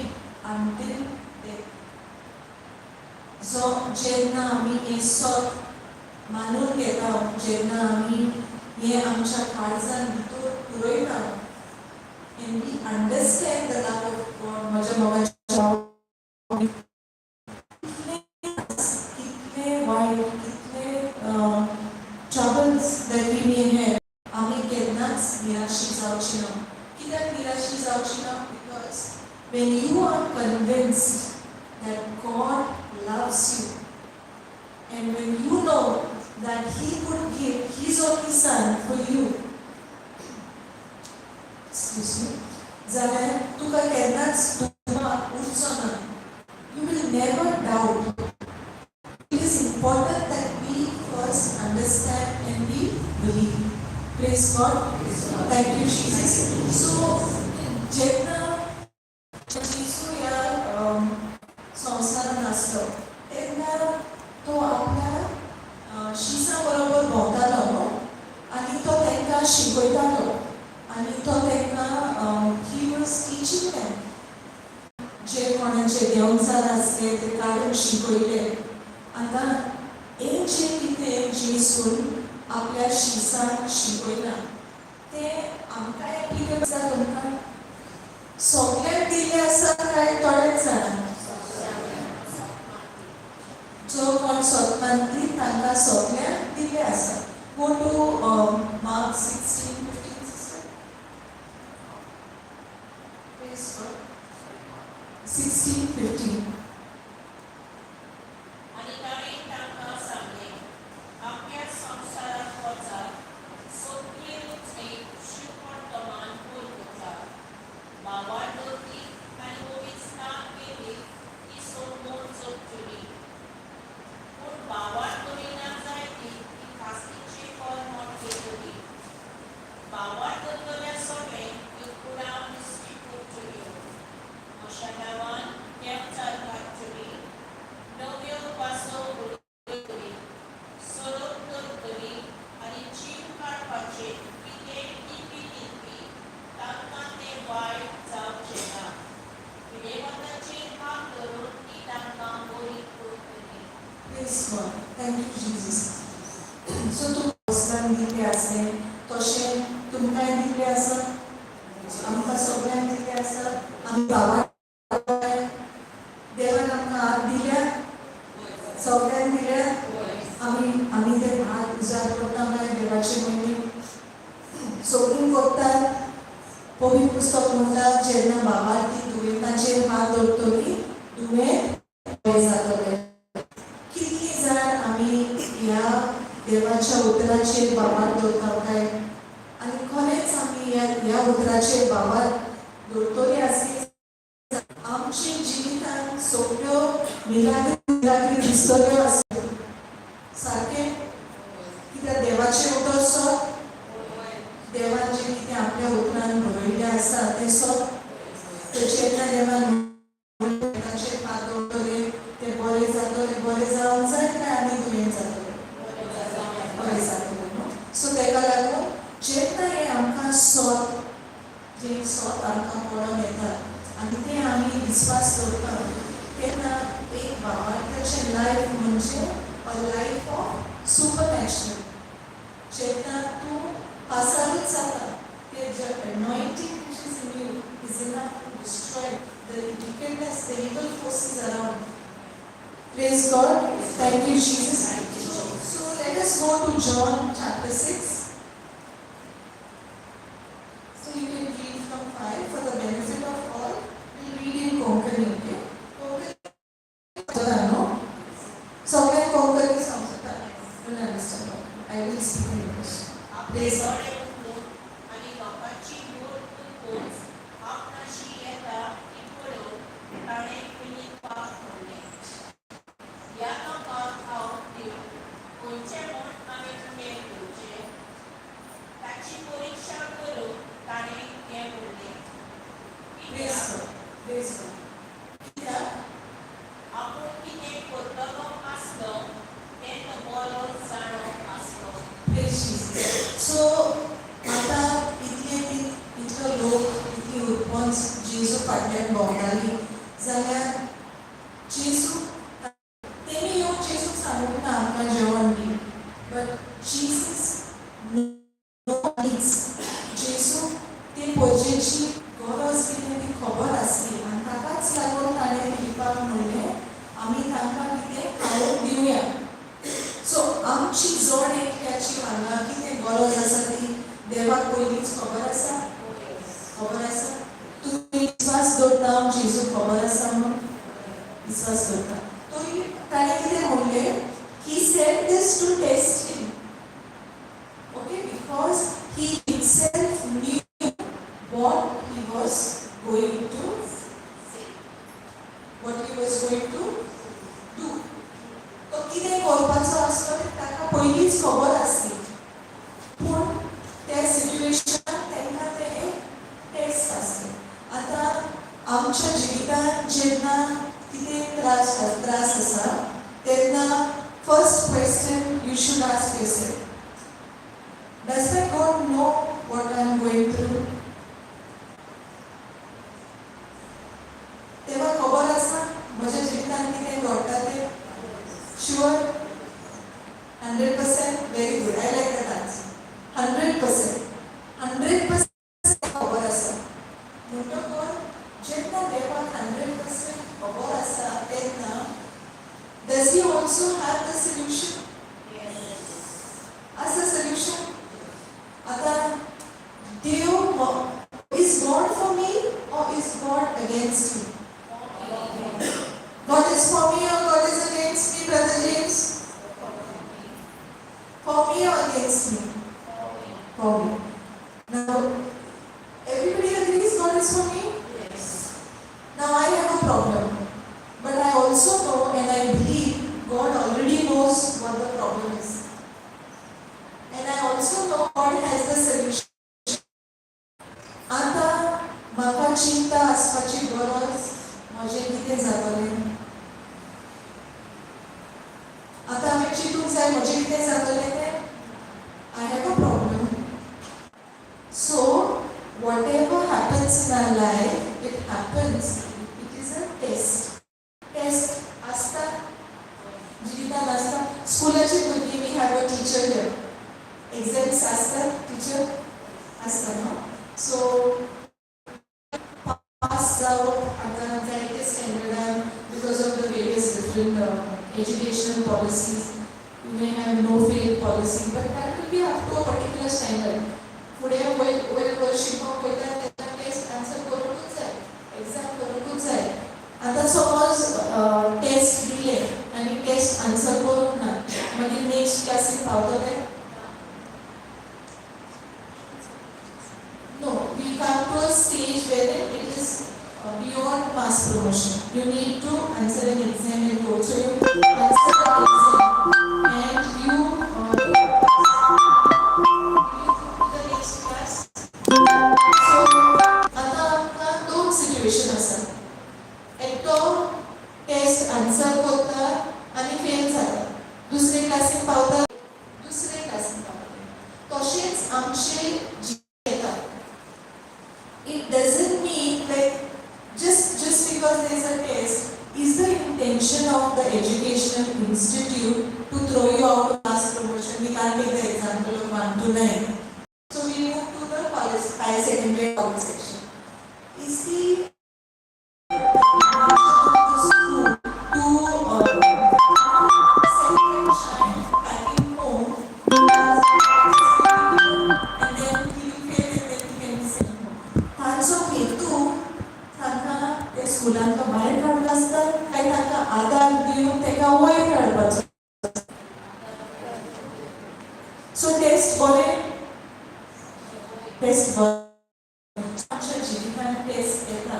until death. So जेन्ना आमी हे सत मानून घेता, जेन्ना आमी हे आमच्या काळजान भितर पुरयता, and we understand the love of God. म्हज्या मोगाच्या कितले वायट, कितले troubles that we may have, आमी केन्नाच निराशी जावची ना. कित्याक निराशी जावची ना? Because when you are convinced that God loves you, and when you know that He would give His only Son for you, excuse me, जाल्यार तुका केन्नाच दुखा उरचो ना. You will never doubt. It is important that we first understand and we believe. Praise God. Thank you, Jesus. So, जेन्ना जेजू ह्या संवसारान आसलो तेन्ना तो आपल्या शिसां बरोबर भोंवतालो न्हू आनी तो तांकां शिकयतालो आनी तो तांकां he was teaching them. जे कोणाचे देंवचार आसले ते काडून शिकयले. आतां हे जे कितें जेजून आपल्या शिसांक शिकयलां तें आमकां कितें आसा तुमकां सगळ्यांक दिल्लें आसा काय थोड्याच जाणांक? जो कोण स्वतंत्री तांकां सगळ्यांक दिल्लें आसा. Go to Mark 16:15. Praise God. 16:15. आणि ताणें तांकां सांगलें, आपल्या संवसारांत वचात, सगळे थंय शिकवण कमान कोलकतात. भावां दोतोरी आनी ओवेचनां केली ती सोडून चोपच्योली. पूण भावां दोरीना जाय ती खास्तीचें फळ मोठ घेतली. गॉड थँक यू जीजस सो तूं वचपाक दिल्लें आसलें तशें तुमकांय दिल्लें आसा आमकां सगळ्यांक दिल्लें आसा आमी भावाक देवान आमकां हात दिल्या सगळ्यांक दिल्या आमी ते हात उजार करता काय देवाचे महीने सगळीं करतात पवित्र पुस्तक म्हणटा जेन्ना बाबा ती दुयेंताचेर हात दवरतली दुयेंत बरें जातलें कितलीं जाण आमी ह्या देवाच्या उतराचेर बाबाक दवरता काय आनी खरेंच आमी ह्या उतराचेर बाबाक दवरतली आसली आमच्या जिवितांत सगळ्यो मिलाग्री दिसतल्यो आसता सारकें कित्याक देवाचें उतर सो देवान जें कितें आपल्या उतरान बरयल्लें आसा तें सो जेन्ना देवान उतराचेर हात दवरतले तें बरें जावंक जाय काय आनी दुयेंत जातलें बरें जातलें न्हू सो तेका लागून जेन्ना हें आमकां जें सोत आमकां पळोवन येता आनी तें आमी विस्वास करता तेन्ना एक भावार्थाचें लायफ म्हणजे अ लायफ ऑफ सुपरनॅचरल जेन्ना तूं पासारूच जाता ते anointing which is in you is enough to destroy the wickedness, the evil forces around. Praise God. Thank you, Jesus. So let us go to John chapter 6. So you can read from 5 for the benefit of all. We'll read in Konkani, okay? Konkani, no? So when Konkani sounds like that, you'll understand. I will speak in English. Praise God. आणि लोकांची मूळ आपणाशी येता ती पळोवन ताणें फिलिप्पाक म्हणलें ह्या लोकांक हांव दिवं खंयचें म्हूण आमी तुवें घेवचें ताची परिक्षा करून ताणें हें म्हणलें Praise God. Praise God. कित्याक आपूण कितें करतलो आसलो तें बरो जाणो आसलो Praise Jesus. So आता इतलो लोक इतली उर्पंस जेजू फाटल्यान भोंवताली जाल्यार जेजू तेणी येवन जेजूक सांगूंक ना आमकां जेवण दी बट जीसस नोनीज जेजू ते पोरजेची गरज कितें ती खबर आसली आनी ताकाच लागून ताणें फिलिपाक म्हणलें आमी तांकां कितें खावूंक दिवया सो आमची जोड एकट्याची हांगा कितें गरज आसा ती देवाक पयलींच खबर आसा तुमी विस्वास दवरता जेजू खबर आसा म्हणून विस्वास दवरता तरी ताणें कितें म्हणलें he said this to test him okay because he himself knew what he was going to do तो कितें करपाचो आसलो तें ताका पयलींच खबर आसली पूण त्या सिट्युएशनाक तेन्ना तें एक टेस्ट आसलें आतां आमच्या जिवितांत जेन्ना कितें त्रास आसा तेन्ना first question you should ask yourself does my God know what I am going through तेव्हा खबर आसा म्हज्या जिवितांत कितें घडटा तें sure 100% very good I like that answer 100% खबर आसा म्हणटकच जेन्ना देवाक 100% खबर आसा तेन्ना does he also have the solution आसा सोल्युशन आतां देव is God for me or is God against me? God is for me or God is against me, Brother James? For me or against me? For me. Now, everybody agrees God is for me? Yes. Now I have a problem. But I also know and I believe God already knows what the problem is. And I also know God has the solution. आता म्हाका चिंता आसपाची गरज म्हजें कितें जातलें आतां हांवें चिंतूंक जाय म्हजें कितें जातलें तें I have a problem so whatever happens in our life it happens it is a test आसता जिवितांत आसता स्कूलाची भुरगीं we have a teacher here. Exams आसतात टीचर आसता न्हू. सो पास जावप आतां जाय ते स्टँडर्डान because of the various different educational policies. You may have no fail policy, but that will be up to a particular standard. फुडें वयर शिकूंक वयता तेन्ना टेस्ट आन्सर करूंकूच जाय, एग्जाम करूंकूच जाय. आतां सपोज टेस्ट दिले आनी टेस्ट आन्सर करूंक ना, मागीर नेक्स्ट क्लासीक पावतले? No, we come to a stage where it is beyond mass promotion. You need to answer an exam and go. So you answer the exam and you the next class. So आता आमकां दोन situation आसा. एकटो test answer करता आनी fail जाता, दुसरे classic पावता, दुसरे क्लासीक पावता. तशेंच आमचे येता. It doesn't mean like just because there is a test is the intention of the educational institute to throw you out of class promotion. We can't take the example of 1 to 9. So we move to the college, higher secondary college section. Is the school to send a child back home and then he will fail and then he can be sent home. तांचो हेतू तांकां त्या स्कुलांतलो भायर काडलो आसता काय तांकां आदार दिवन ताका वयर काडपाचो. सो टेस्ट बरें, टेस्ट बरें. आमच्या जिवितांत टेस्ट येता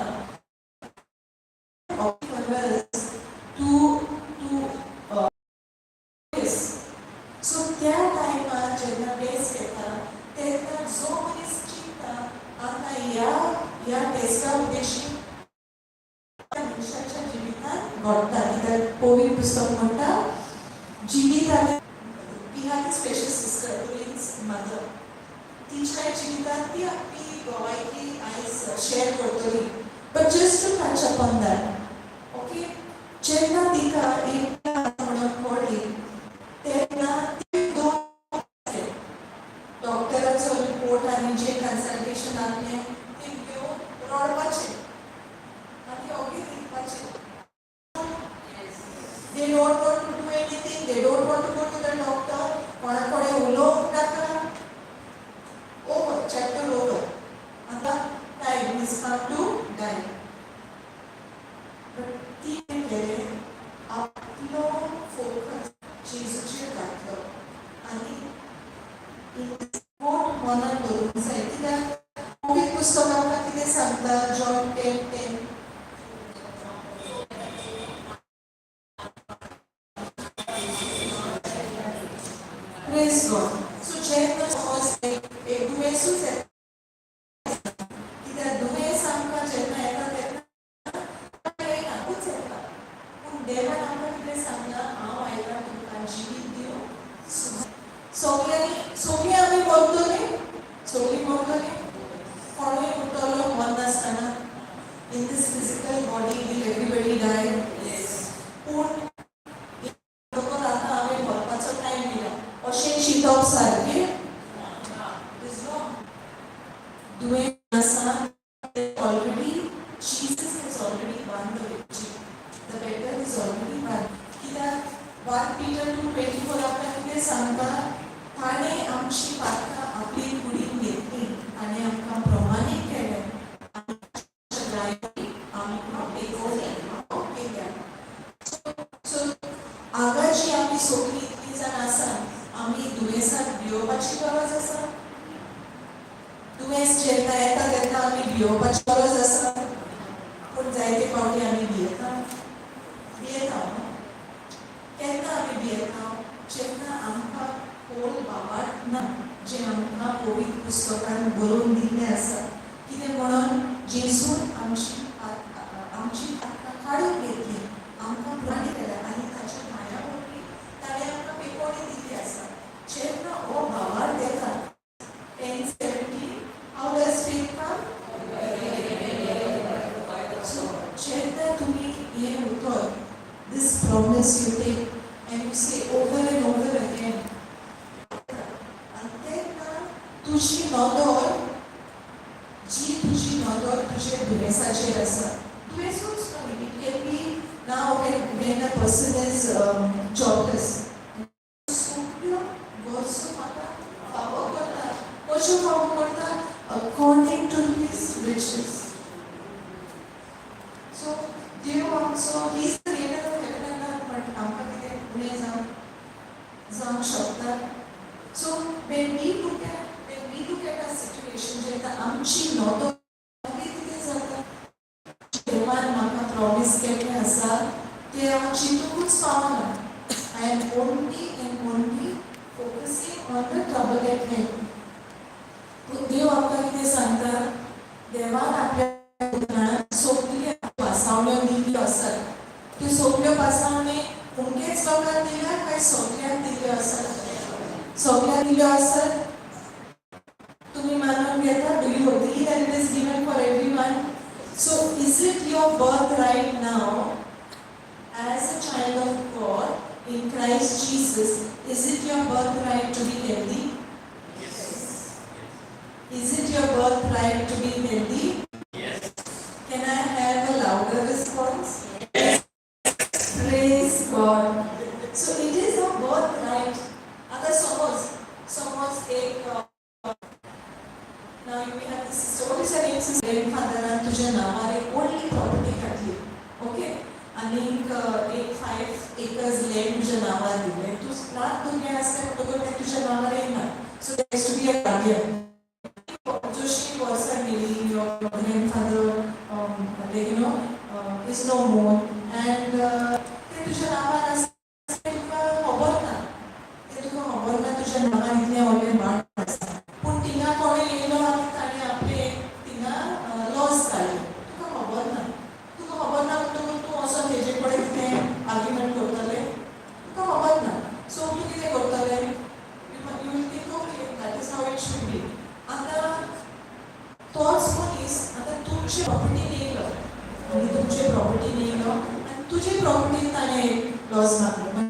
सो त्या टायमार जेन्ना टेस्ट येता तेन्ना जो मनीस चिंतता आतां ह्या टेस्टा उद्देशी मनशाच्या जिवितांत घडटा. कित्याक पवित्र पुस्तक म्हणटा जिवितांत we have a special sister twins mother. तिच्या जिवितांत ती आपली गोवायकी आयज शेअर करतली. But just to touch upon that, okay, जेन्ना तिका एक म्हणून पडली तेन्ना ती दोन डॉक्टराचो रिपोर्ट आनी जे कन्सल्टेशन आहलें तें घेवन रडपाचें आनी ओके दिवपाचें. They don't want to do anything, they don't want to go to the doctor. कोणा कडेन उलोवंक नाका. Over, chapter over. आतां time is come to die. But ती केलें आपलो फोकस जेजूचेर घातलो आनी पोट मनान दवरूंक जाय. कित्याक पवित्र पुस्तक आमकां कितें सांगता? जॉन 10:10. Praise God. So जेन्ना सपोज एक दुयेंसूच येता, कित्याक दुयेंस आमकां जेन्ना येता तेन्ना येयनाकूच येता. पूण देवान आमकां कितें सांगलां? हांव आयलां तुमकां जिवीत दिवंक. सगळीं आमी मरतलीं, सगळीं मरतलीं. कोणूय उरतलो मरनासतना. In this physical body will everybody die? Yes. पूण लोकांक आतां हांवें मरपाचो टायम दिला अशें चिंतप सारकें इज रॉंग. दुयेंस आसा already Jesus has already won the victory. The battle is already won. कित्याक 1 Peter 2:24 आमकां कितें सांगता? ताणें आमची पातकां आपली कुडीन घेतली आनी आमकां प्रमाणीत केलें. आगाची आमी सगळीं इतलीं जाण आसा, आमी दुयेंसाक भियोवपाची गरज आसा? दुयेंस जेन्ना येता तेन्ना आमी भियोवपाची गरज आसा? पूण जायते फावटी आमी भियेता न्हू. केन्ना आमी भियेता? जेन्ना आमकां कोण बाबाडना जें आमकां पवित्र पुस्तकान बरोवन दिल्लें आसा. कितें म्हणून? जेजून आमची पातकां काडून घेतली, आमकां प्राणी केल्या आनी ताच्या माया वरवीं ताणें आमकां पेकोडी दिल्ली आसा. जेन्ना हो भावार्थ येता 10:17, हाव डज फेथ कम? सो जेन्ना तुमी हें उतर, this promise you take and you say over and over again, अंतेना तुझी नोंदोर जी तुझी नोंदोर तुझे दुवेसाचेर आसा. दुवेसूच न्हू, it can be now when a person is jobless. Suprio verso म्हाका फावो करता, कशें फावो करता? According to his riches. So देव आमचो he is the creator of heaven and earth, but आमकां कितें उणें जावंक शकता. So when we look at a situation जेन्ना आमची नोंदो कितें जाता, देवान म्हाका प्रॉमिस केल्लें आसा तें हांव चिंतूंकूच पावना. I am only and only focusing on the trouble at hand. देव आमकां कितें सांगता, देवान आपल्या पुत्रान सगळ्यो पासावण्यो दिल्ल्यो आसात. त्यो सगळ्यो पासावणी उमकेच लोकांक दिल्यात काय सगळ्यांक दिल्ल्यो आसात? सगळ्यांक दिल्ल्यो आसात. तुम्ही मानून घेता? Do you agree that it is given for everyone? So is it your birthright now as a child of God in Christ Jesus? Is it your birthright to be healthy? Is it your birthright to be healthy? Yes. Can I have a louder response? Yes. Praise God. So it is a birthright. आता समज एक now you may have this story saying grandfather तुझ्या नावार एक व्हडली property घातली, okay, आनी एक 5 acres land तुझ्या नावार दिलें. तूं नात भुरगें आसता म्हणटकूच तें तुझ्या नावार येना. So there has to be a guardian. जशी वर्सां गेली, your grandfather is no more, and तें तुझ्या नावार आसता तुका खबर ना. तुज्या नावार इतलें व्हडलें भाट आसा, पूण थिंगा कोणें येयलो आनी ताणें आपले थिंगा लॉस काडलें. तुका खबर ना म्हणटकूच तूं वचोन तेजे कडेन कितें आर्ग्युमेंट करतलें? तुका खबर ना. सो तूं कितें करतलें? You will think, okay, that is how it should be. आतां तोच मनीस आतां तुमची प्रॉपर्टी येयलो आनी तुमची प्रॉपर्टी येयलो आनी तुजी प्रॉपर्टीन ताणें एक लॉस मारलो.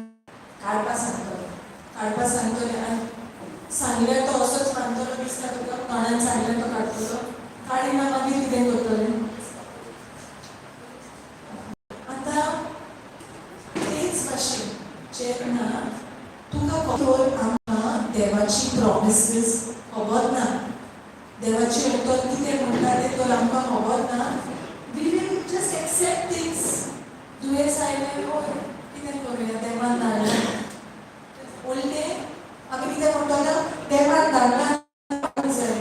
काडपाक सांगतलें आनी सांगल्यार तो असोच मानतलो दिसता तुका? कोणान सांगल्यार तो काडटलो? काडिना मागीर कितें करतलें? आतां तेच भाशेन जेन्ना तुका खबर आमकां देवाची प्रॉमिसीस खबर ना, देवाची उतर कितें म्हणटा तें तर आमकां खबर ना, we will just accept things. दुयेंस आयलें, ओय कितें करुया, देवान धाडलां. उलटें आमी कितें म्हणटलो? देवान धाडलां जाय.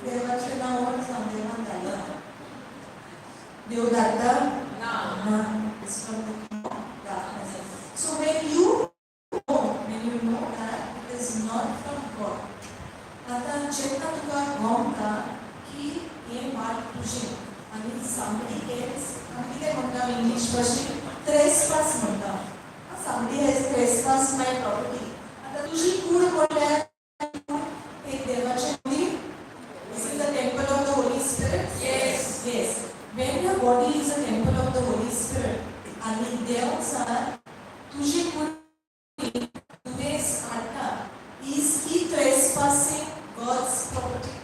देवाचें नांव व्हड सांग, देवान धाडलां. देव धाडटा ना. It's from the kingdom of darkness. So when you know that it is not from God, आतां जेन्ना तुका गमता की हें वाट तुजें आनी somebody else, आमी कितें म्हणटा इंग्लीश भाशेन? trespass म्हणटा. Somebody has trespassed my property. आतां तुजी कूड म्हणल्यार एक देवाचें मंदीर. Is it the temple of the Holy Spirit? Yes. When your body is a temple of the Holy Spirit, आनी देव सांग तुजी कूड दुयेंस काडटा, is he trespassing God's property?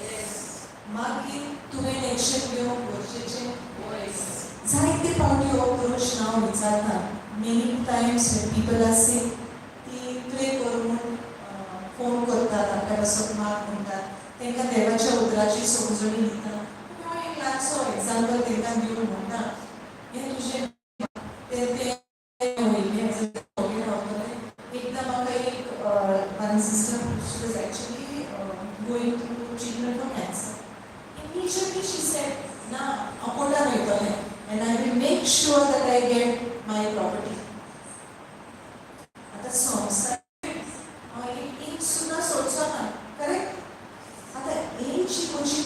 Yes. मागीर तुवें एक्शन घेवंक गरजेचें. जायते फावटी हो प्रश्न हांव विचारता. Many times when people are sick, ती प्रे करून फोन करतात, आपल्या बसोन माग म्हणटात, तांकां देवाच्या उतराची समजणी दिता. हांव एक ल्हानसो एग्जाम्पल तांकां दिवन म्हणटा, हें तुजें तें वयलें सगळें रावतलें. एकदां म्हाका एक one sister she was actually going through treatment for cancer. Immediately she said, ना हांव कोर्टान वयतलें and I will make sure that I get my property. आतां संवसार हांव एक इंच सुद्दां सोडचो ना, करेक्ट? आतां हेची म्हजी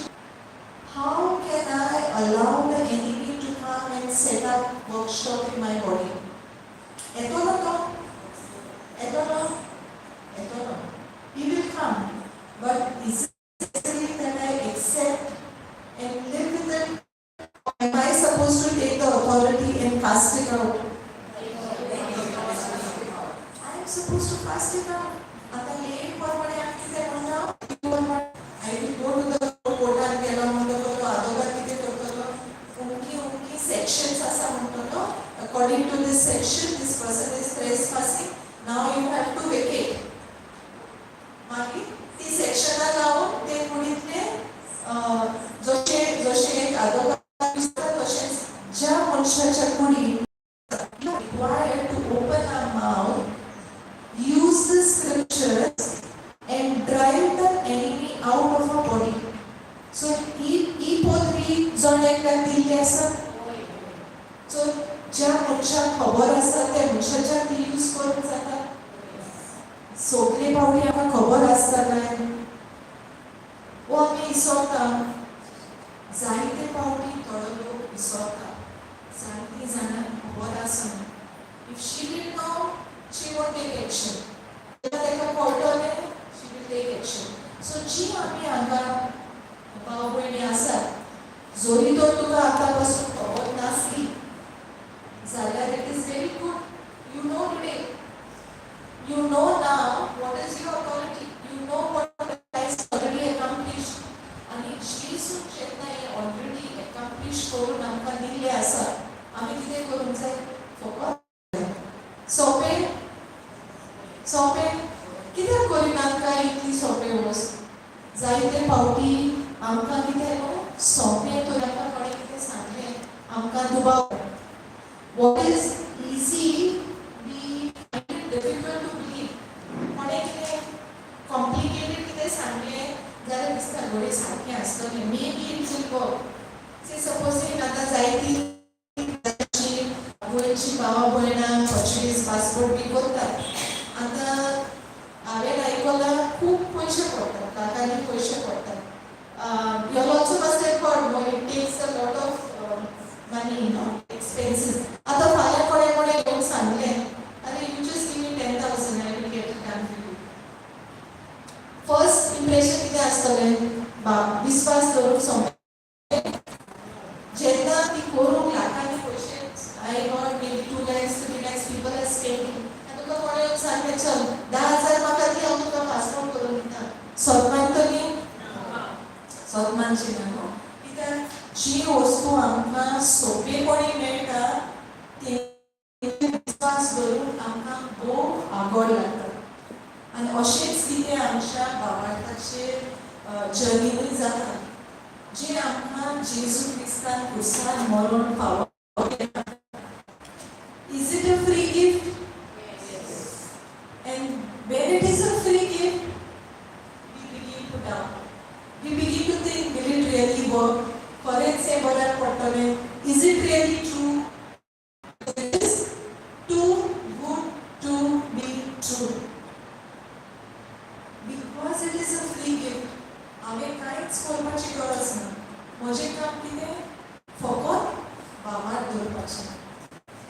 how can I allow the enemy to come and set up workshop in my body? येतलो तो? He will come, but is it necessary that I accept and live with it? Am I supposed to take the authority and cast it out? supposed to fast it out. आता late प्रमाणे आम्ही कितें म्हणटा I will go to the कोर्टान गेलो म्हणटलो तो आदोगार कितें करतलो उमकी sections आसा म्हणटलो according to this section this person is trespassing now you have to vacate. मागीर ती सेक्शनां लावन ते कुडींतले जशें एक आदोगार दिसता तशेंच ज्या मनशाच्या कुडीन required to open our mouth, use the scriptures and drive the enemy out of our body. So, ही पोथरी जोड्याक दिल्ली आसा. So, ज्या मनशाक खबर आसा त्या मनशाच्या ती यूज करूंक जाता. सगळे पावटी आमकां खबर आसता काय? वो आमी विसरता. जायते पावटी थोडो लोक विसरता. जायतीं जाणांक खबर आसना. If she will know, she won't take action. जेन्ना ताका कळटलें, she will take action. So जी आमी हांगा भाव भयणी आसात, जरी तर तुका आतां पासून खबर नासली, जाल्यार it is very good. You know today. You know now what is your authority. You know what Christ already accomplished. आनी जेजू जेन्ना हें already accomplished करून आमकां दिल्लें आसा, आमी कितें करूंक जाय? फकत सोपें कित्याक करिनात काय इतली सोपें वस्त? जायते फावटी आमकां कितें न्हू सोपें तर आमकां कोणें कितें सांगलें आमकां दुबाव. What is easy we find it difficult to believe. कोणें कितें complicated कितें सांगलें जाल्यार दिसता घडये सारकें आसतलें. Maybe it will work. Say supposing आतां जायतीं गोंयची भावां भयणां पर्चुगीज पासपोर्ट बी करतात. आतां हांवें आयकलां खूब पयशे पडटात, लाखांनी पयशे पडटात. You are also must have heard, no, it takes a lot of money, no, expenses. आतां फाल्यां कोणें येवन सांगलें, अरे you just give me 10,000, I will get it done for you. First impression कितें आसतलें? विस्वास दवरूंक सोंपें. जेन्ना ती करूंक लाखांनी पयशे I heard maybe 2 lakhs, 3 lakhs people are spending. And तुका कोणें येवन सांगलें चल 10,000 म्हाका दी हांव तुका पासपोर्ट करून दिता. सदमान तर न्ही? सदमानची ना न्हू. कित्याक जी वस्तू आमकां सोंपेपणी मेळटा ती विस्वास दवरून आमकां खूब आगोड लागता. आनी अशेंच कितें आमच्या भावार्थाचेर जर्नीनूय जाता. जें आमकां जेजू क्रिस्तान क्रुसार मरून फावो. Is it a free gift? Yes. And when it is a free gift, we begin to doubt. We begin to think, will it really work? खरेंच हें बऱ्याक पडटलें? Is it really true? It is too good to be true. Because it is a free gift, हांवें कांयच करपाची गरज ना. म्हजें काम कितें? फकत भावार दवरपाचें.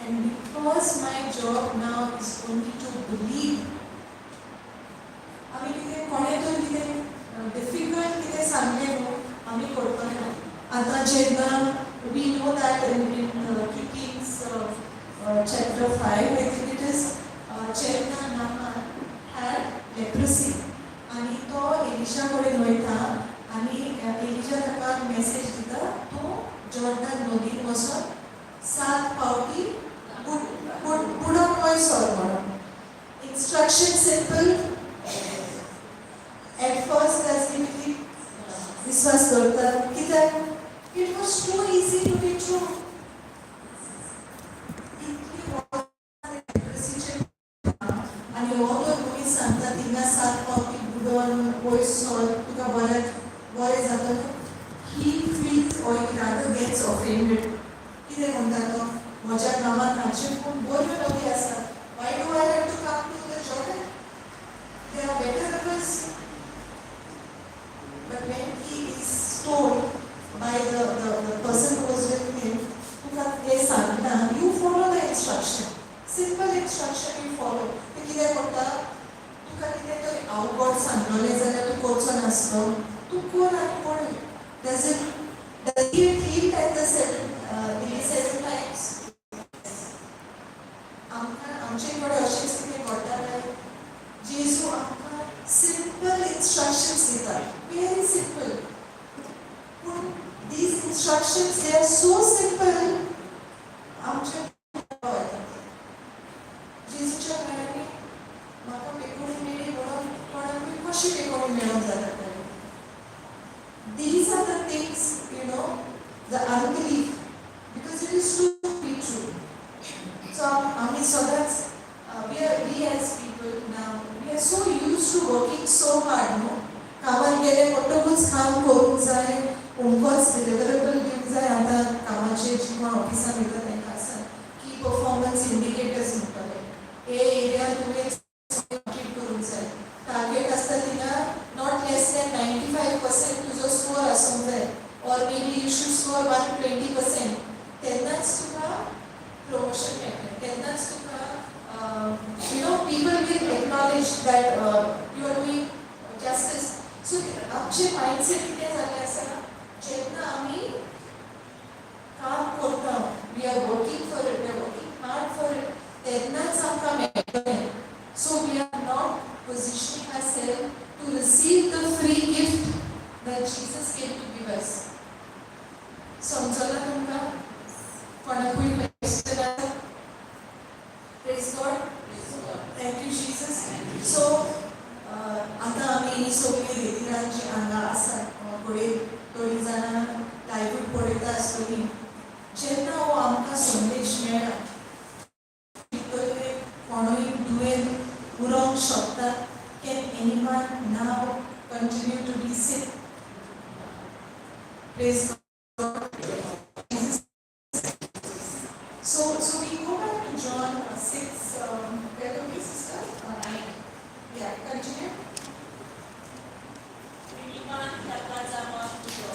And because my job now is only to believe, आमी कितें कोणें तर कितें difficult कितें सांगलें न्हू आमी करतले ना. आतां जेन्ना we know that in 2 Kings chapter 5 I think it is जेन्ना Naaman had leprosy आनी तो एलिशा कडेन वयता आनी एलिशा ताका मेसेज दिता तूं जॉर्डन नदीन वचून 7 फावटी बुडोवन वय सर म्हणून. Instruction simple. At first as विश्वास दवरतात कित्याक it was too easy to be true. आनी हो तो तुमी सांगता थिंगा 7 फावटी बुडोवन वय सर तुका बरें जातलें. He feels or he rather gets offended. कितें म्हणटा तो म्हज्या नांवान हाचे खूब बऱ्यो नदी आसात. Why do I have to come to the Jordan? There are better rivers. But when he is told by the person who was with him, तुका तें सांगना, you follow the instruction. Simple instruction you follow. ते कितें करता? तुका कितें तरी आवड सांगलेलें जाल्यार तूं करचो नासलो. तूं कर आनी पळय. Does he heal at the 7 times? आमचे कडेन अशेंच कितें घडटा काय जेजू आमकां सिंपल इन्स्ट्रक्शन्स दिता, वेरी सिंपल. पूण these instructions, they are so simple, आमच्या जेजूच्या काळांनी म्हाका पेकोडी मेळ्ळी म्हणून कोणाकूय कशी पेकोडी मेळोंक जाता. These are the things, the unbelief, because it is too be true. So, आम्ही सदांच, we as people now, we are so used to working so hard, no? कामार गेले पटकूच काम करूंक जाय, होमवर्क्स डिलिव्हरेबल दिवंक जाय. आतां कामाचे जी कोण ऑफिसान वयता तांकां आसा की परफॉर्मन्स इंडिकेटर्स म्हणटाले, हे एरिया तुवें कंप्लीट करूंक जाय. टार्गेट आसता थिंगा नॉट लेस दॅन 95% तुजो स्कोर आसूंक जाय, और मेबी यू शूड स्कोर 120%. तेन्नाच तुका प्रमोशन मेळटलें, तेन्नाच तुका people will acknowledge that you are doing justice. So आमचे माइंडसेट कितें जाल्लें आसा, जेन्ना आमी काम करता, we are working for it, we are working hard for it, तेन्नाच आमकां मेळटलें. So we are not positioning ourselves to receive the free gift that Jesus came to give us. समजला तुमकां? कोणाकूय क्वेश्चन आसा? Praise God. Thank you, Jesus. So, आता आमी सगळीं रेदिरांची हांगा आसात, थोडीं जाणां लायव्ह पळयता आसतलीं. जेन्ना हो आमकां संदेश मेळ्ळा, कोणूय दुयेंत उरोंक शकता, can anyone now continue to be sick? Praise God. So we go back to John 6, where do we sister? 9. Yeah, continue. Pilihan takazama ito.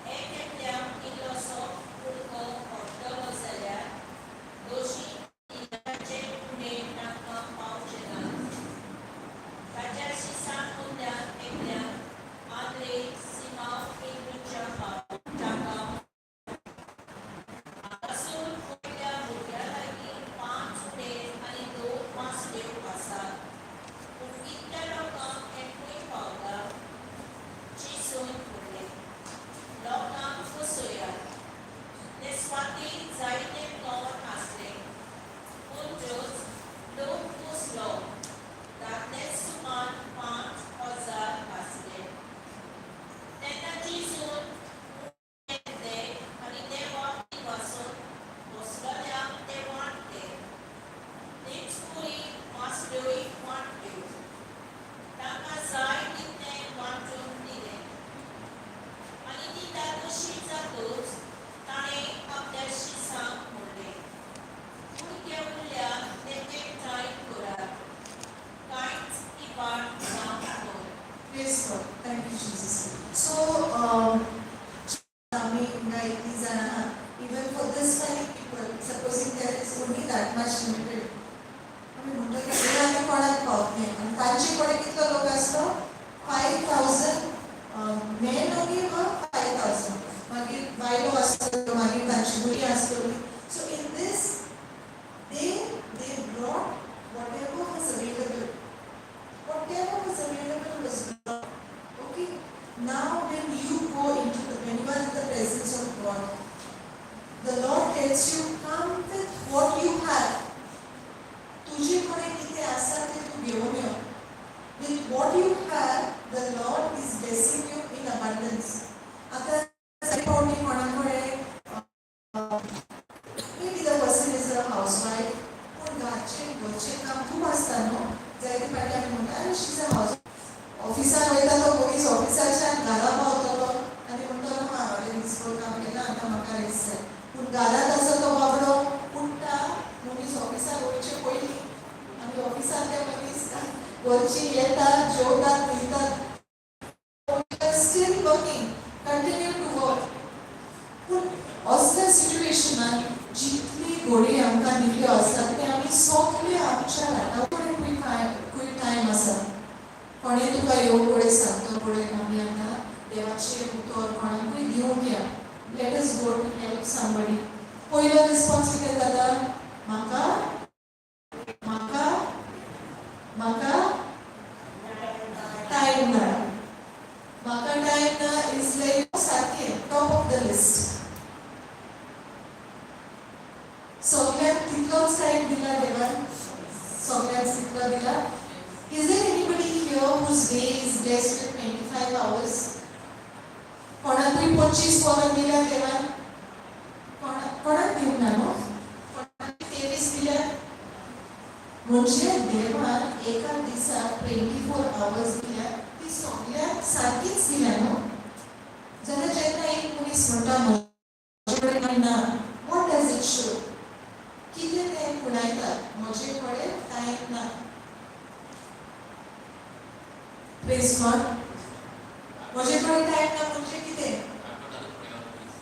Eketliang ilosok pulko ordogosalya. Doshi inache pune nakapauchena. Kajasisan unda ekliang Andre Simao Inuchapa Taka. Rasul Koya Buddha lagi 5 days आणि 2 मास देव pasal. Kita lokam ekui pauga. Chisun pule. Lokam kusuya. Deswati zaite kawan asle. Unjus lok kuslo. Darkness suman 5,000 asle. Tena chisun ete ani dewa iwasun. Osvalya devante. Nitspuri masdoi wante. Taka zai dite wantun dide. Ani dita dushiza dus. Tane abdashisa mule. Urke ulya dete tai kura. Kainz ibar naam. Praise God. Thank you, Jesus. So, आमी हिंगा इतलीं जाणां, even for this many people, supposing there is only that much limited, आमी म्हणटा की हे आमी कोणाक पावतले, आनी तांचे कडेन कितलो लोक आसलो? 5,000 मेन ओन्ली वा 5,000. मागीर बायलो आसतल्यो, मागीर तांची भुरगीं आसतलीं. So in this, they brought whatever was available. Whatever was available was brought. Okay? Now when you go into when you are in the presence of God, the Lord tells you, come with what you have. तुझे कोणे कितें आसा तें तूं घेवन यो. With what you have, the Lord is blessing you in abundance. आतां कोणी कोणा कडेन maybe the person is a housewife, पूण घरचें काम खूब आसता न्हू. जायते फावटी आमी म्हणटा अरे शी इज अ हावस. ऑफिसान वयता तो मनीस ऑफिसाच्यान घरा पावतलो आनी म्हणटलो हां हांवें दिसभर काम केलां आतां म्हाका रेस्ट जाय. पूण घरांत आसा तो बाबडो उठ्ठा, मनीस ऑफिसान वयचे पयलीं आनी ऑफिसान ते मनीस वरचीं येतात, जेवतात, न्हिदतात. Still working, continue to work. पूण असल्या सिट्युएशनान जितली घडी आमकां दिल्ल्यो आसात ते आमी सगळे आमच्या हाता कडेन खंय टायम आसा. कोणें तुका येवं पळय सांगता पळय आमी आतां देवाचें उतर कोणाकूय दिवंक या. Let us go to help somebody. पयलो रिस्पॉन्स कितें जाता? म्हाका दिला? Is there anybody here whose day is blessed with 25 hours? कोणाक तरी 25 वरां दिल्या देवान? कोणाक दिवंक ना न्हू? कोणाक 23 दिल्या? म्हणजे देवान एका दिसाक 24 hours दिल्या, ती सगळ्याक सारकीच दिल्या न्हू? जाल्यार जेन्ना एक मनीस म्हणटा म्हजे कडेन टायम ना, what does it show? कितें तें पुरायतात? म्हजे कडेन टायम ना. Praise God. म्हजे कडेन टायम ना म्हणजे कितें?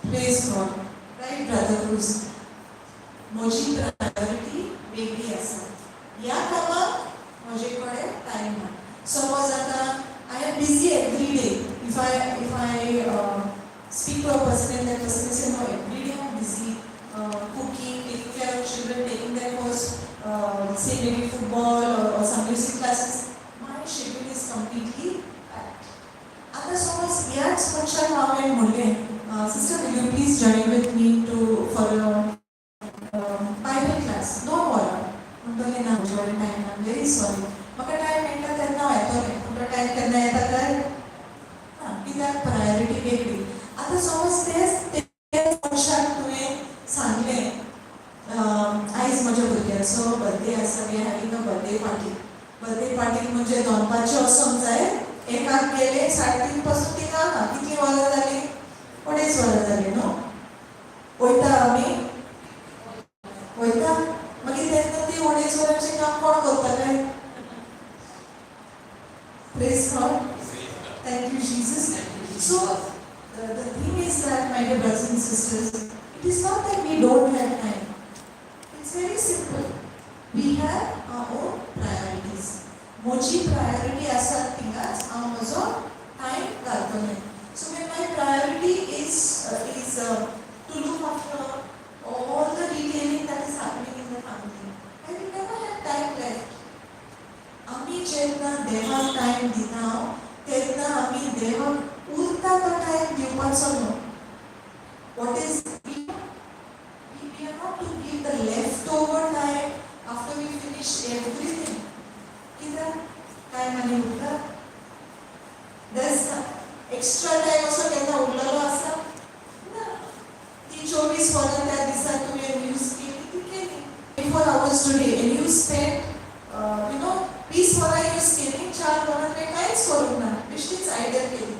Praise God. Right, Brother Cruz? म्हजी प्रायोरिटी वेगळी आसा. ह्या कामाक म्हजे कडेन टायम ना. Suppose आतां I am busy every day. If I speak to a person and that person will say, no, every day I am busy cooking, taking care of children, taking them for say maybe football or some music classes. My schedule is completely packed. आता suppose याच मनशाक हांवें म्हणलें, sister, will you please join with me for a Bible class? No more. म्हणटलें ना, म्हजे कडेन time ना, very sorry. म्हाका टायम मेळटा तेन्ना हांव येतलें. पूण टायम केन्ना येता काय? कित्याक प्रायोरिटी वेगळी. आता समज तेच मनशाक तुवें सांगलें, आयज म्हज्या भुरग्याचो बर्थडे आसा, we are having a birthday party. Birthday पार्टीक म्हणजे दनपारचें वचोंक जाय, एकाक गेले 3:30 पासून थिंगा आहा. कितलीं वरां जालीं? 2.5 वरां जालीं न्हू? वयता आमी? वयता? मागीर तेन्ना ती 2.5 वरांचें काम कोण करतलें? Praise God. Thank you, Jesus. So, the thing is that, my dear brothers and sisters, it is not that we don't have time. It's very simple. We have our own priorities. Mochi priority asa tingas, हांव म्हजो time घालतलें. So when my priority is to look after all the detailing that is happening in the family, I will never have time left. आमी जेन्ना देवाक time दिना, तेन्ना आमी देवाक उरता तो टायम दिवपाचो न्हू. What is we are not to give the leftover time after we finish everything. कित्याक टायम आनी उरता? There's extra time असो केन्ना उरलेलो आसा? ना. ती 24 वरां त्या दिसाक तुवें यूज केली ती केली. 24 hours today and you spent 20 वरां यूज केली, 4 वरां तुवें कांयच करूंक ना, बेश्टीच आयडिया केली.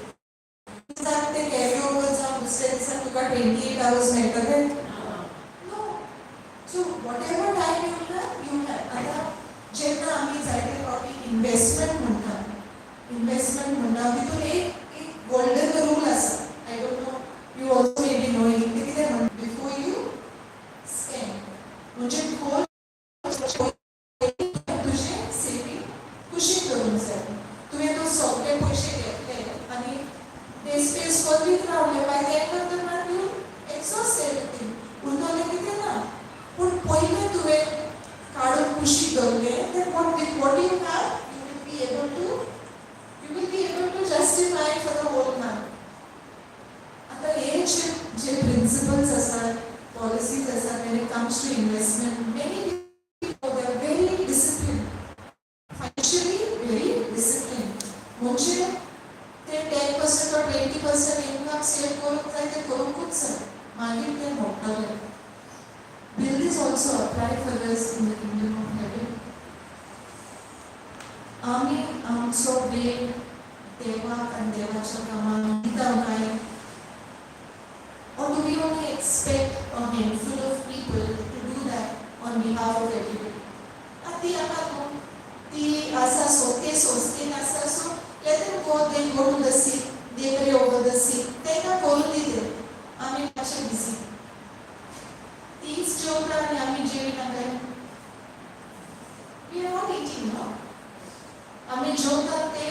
दिसाक तें कॅरी ओवर जावन दुसऱ्या दिसाक तुका 28 hours मेळटले? No. So whatever time you have. आतां जेन्ना आमी जायते फावटी इन्वेस्टमेंट म्हणटा, तितून एक गोल्डन रूल आसा. आय don't no, you also may be knowing. ते कितें म्हणटा, बिफोर यू स्पेंड, म्हणजे खोल तुजें सेविंग कुशीक करूंक जाय. तुवें तो सगळे पयशे घेतले आनी पेस करीत रावले, by the end of the month you exhaust everything. उरतलें कितें ना. पूण पयलें तुवें काडून कुशीक दवरलें, then what you have, you will be able to justify for the whole month. आता हे जे प्रिन्सिपल्स आसात, पॉलिसीज आसात, when it comes to investment, many people they are very disciplined, financially very disciplined. म्हणजे ते 10% or 20% इनकम सेव करूंक जाय, ते करूंकूच जाय, मागीर ते मोडटले. Will this also apply for us in the kingdom of heaven? आमी आमचो वेळ देवाक आनी देवाच्या कामाक दिता काय? Or do we only expect a handful of people to do that on behalf of everybody? ती आतां न्हू, ती आसा सो, ते सोंसतेन आसा सो, let them go to the sick, they pray over the sick. तेंकां करून दिले. आमी मातशे बिजी. तीच जेवता आनी आमी जेविना काय? We are not eating, no? आमी जेवता ते,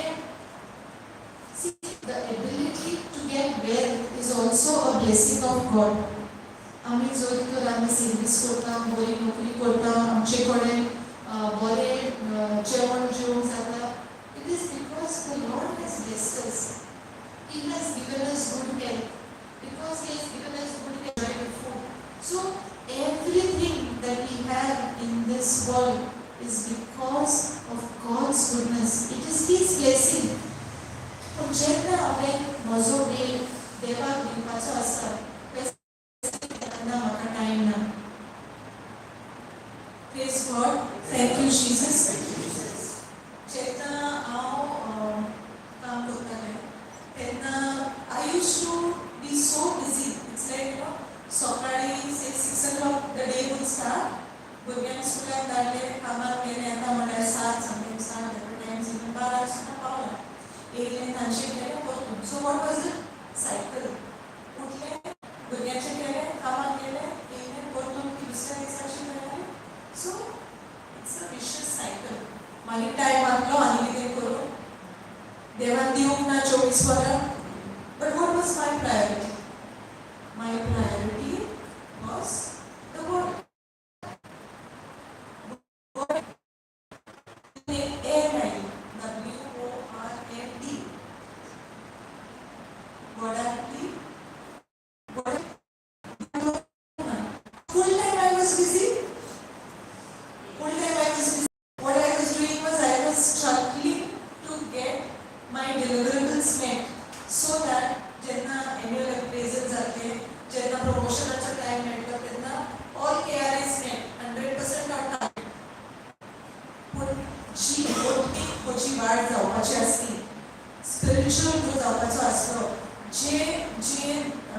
see, the ability to get wealth is also a blessing of God. आमी जर तर आमी सर्वीस करता, बरी नोकरी करता, आमचे कडेन बरें जेवण जेवंक जाता, it is because the Lord has blessed us. He has given us good health. Because He has given us good health, joy of food. So everything that we have in this world is is because of God's goodness. It is His blessing. पण जेन्ना हांवें म्हजो वेळ देवाक दिवपाचो आसा तेन्ना म्हाका टायम ना. Praise God. Thank you, Jesus. जेन्ना हांव काम करतालें तेन्ना I used to be so busy. It's like, सकाळी 6 o'clock the day would start. भुरग्यांक स्कुलाक धाडले, कामाक गेले, आतां म्हळ्यार 7 sometimes 7 टायम्स इवन 12 सुद्दां पावला. येयले तांचे केले परतून. So what was it? Cycle. उठले, भुरग्यांचे केले, कामाक गेले, येयले परतून दुसऱ्या दिसाची केले. So it's a vicious cycle. मागीर टायम आपलो आनी कितें करूं? देवान दिवंक ना 24 वरां. But what was my priority? My priority was the word. Spiritual grow जावपाचो आसलो जे जे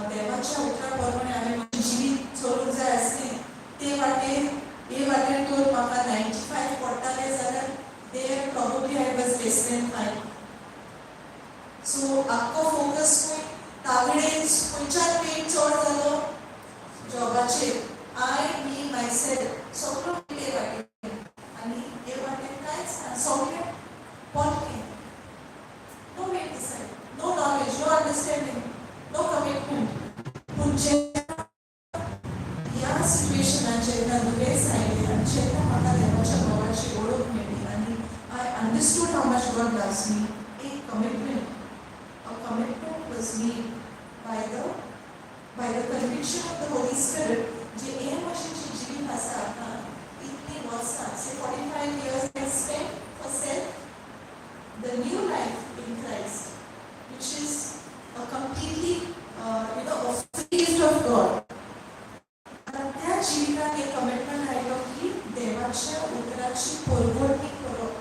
देवाच्या उतरा प्रमाणे हांवें म्हजें जिवीत चलोवंक जाय आसलें ते वाटेन हे वाटेन तर म्हाका 95 पडटाले जाल्यार there probably I was less than 5. So आख्खो फोकस तागडेन खंयच्याच वेळ चड जालो जॉबाचेर. आय मी मायसेल्फ सगळो ते वाटेन आनी हे वाटेन कांयच ना. सगळें पडलें. No way decide, no knowledge, no understanding, no commitment. पूण जेन्ना ह्या सिच्युएशनान जेन्ना दुयेंस आयली आनी जेन्ना म्हाका देवाच्या मोगाची ओळख मेळ्ळी आनी I understood how much God loves me, एक commitment, a commitment was made by the conviction of the Holy Spirit. जे हे भाशेची जीवन आसा आतां इतली वर्सां, say 45 years I spent for self, the new life in Christ, which is a completely, a free gift of God. And त्या जिवितान एक commitment आयलो की देवाच्या उतराची परवडणी करप.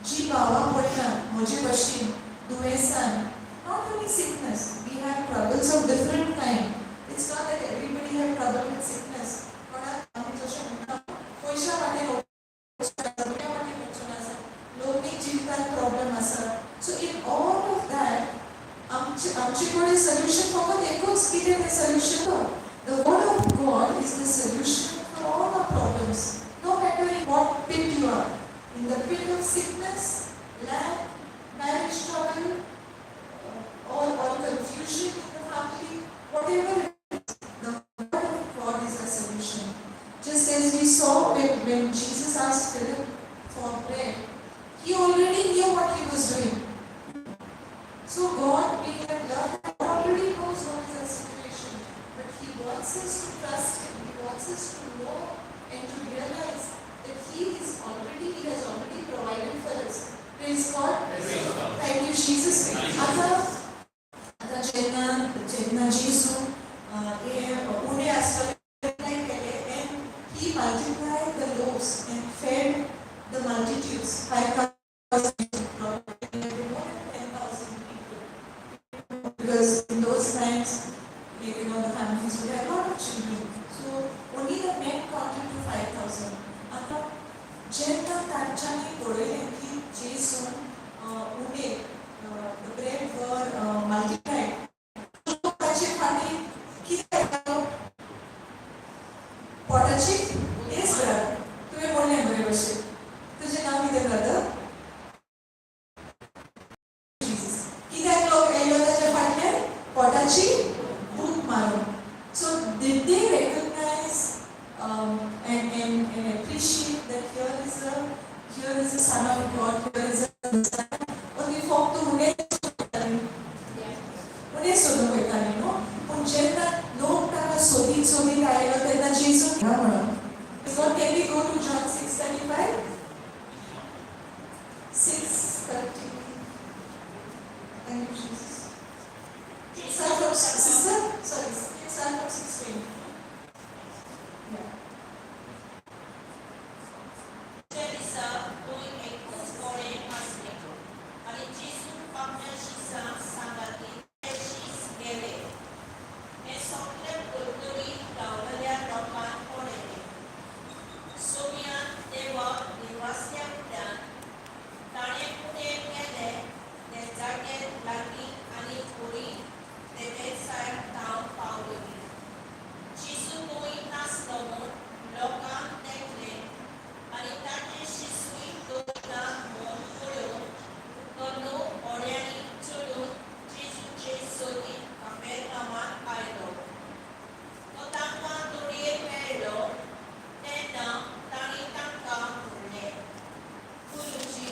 जी भावां पडटा म्हजे भशेन दुयेंसान, not only sickness, we have troubles of different kind. It's not that everybody have trouble with sickness. कोणाक आमी जशें म्हणटा पयशा वाटेन लौकिक जिवितांत प्रॉब्लेम आसा. So in all of that आमचे कडेन सोल्युशन फकत एकूच कितें तें solution. The word of God is the solution for all our problems, no matter in what pit you are. In the pit of sickness, lack, marriage trouble, or confusion in the family, whatever it is, the word of God is the solution. Just as we saw when Jesus asked Philip for bread, he already knew what he was doing. So God, being a love, already knows what is our situation. But He wants us to trust Him. He wants us to know and to realize that He has already provided for us. Praise God. Thank you, Jesus. आता जेन्ना जेसू हे उणे आसले केले and He multiplied the loaves and fed the multitudes, 5,000 people, more than 10,000 people. Because in those times, the families would have a lot of children. So only the men counted to 5,000. आता जेन्ना तांच्यांनी पळयलें की जेसून उणे the bread were multiplied, ताचे फाटीं कितें जालो? पोटाची टेस्ट करा. तुवें म्हणलें बरे भशेन. तुजें नांव कितें ब्रदर? जीसस. कित्याक लोक येयलो ताचे फाटल्यान? पोटाची भूक मारून. So did they recognize and appreciate that here is a son of God, here is a Messiah? Or they फक्त उणे सोदूंक वयतालीं न्हू. पूण जेन्ना लोक ताका सोदीत आयलो तेन्ना जेसून म्हणून. So can we go to John 6:35? 6:30. Thank you, Jesus. Jesus Start from from sister. Sorry, start from 16. Yeah. Teresa doing a course for a Muslim. And Jesus found Shisa Sangati, she's gay. A software Gurguri Taulia Tokan Korene. Somian Deva Nivasya Pudan. Tane Pude Kele, the jacket Laki Ani Puri, the bedside town Pauli. Jesus going past the moon, Lokan Tekle. Anitake Shisui Dona Mon Puro, Tono Oriani Chulu, Jisu Jesodi, Amerikaman Aido. Otakwa Turie Pero, Tena, Tani Tanka Pune. Kuluji,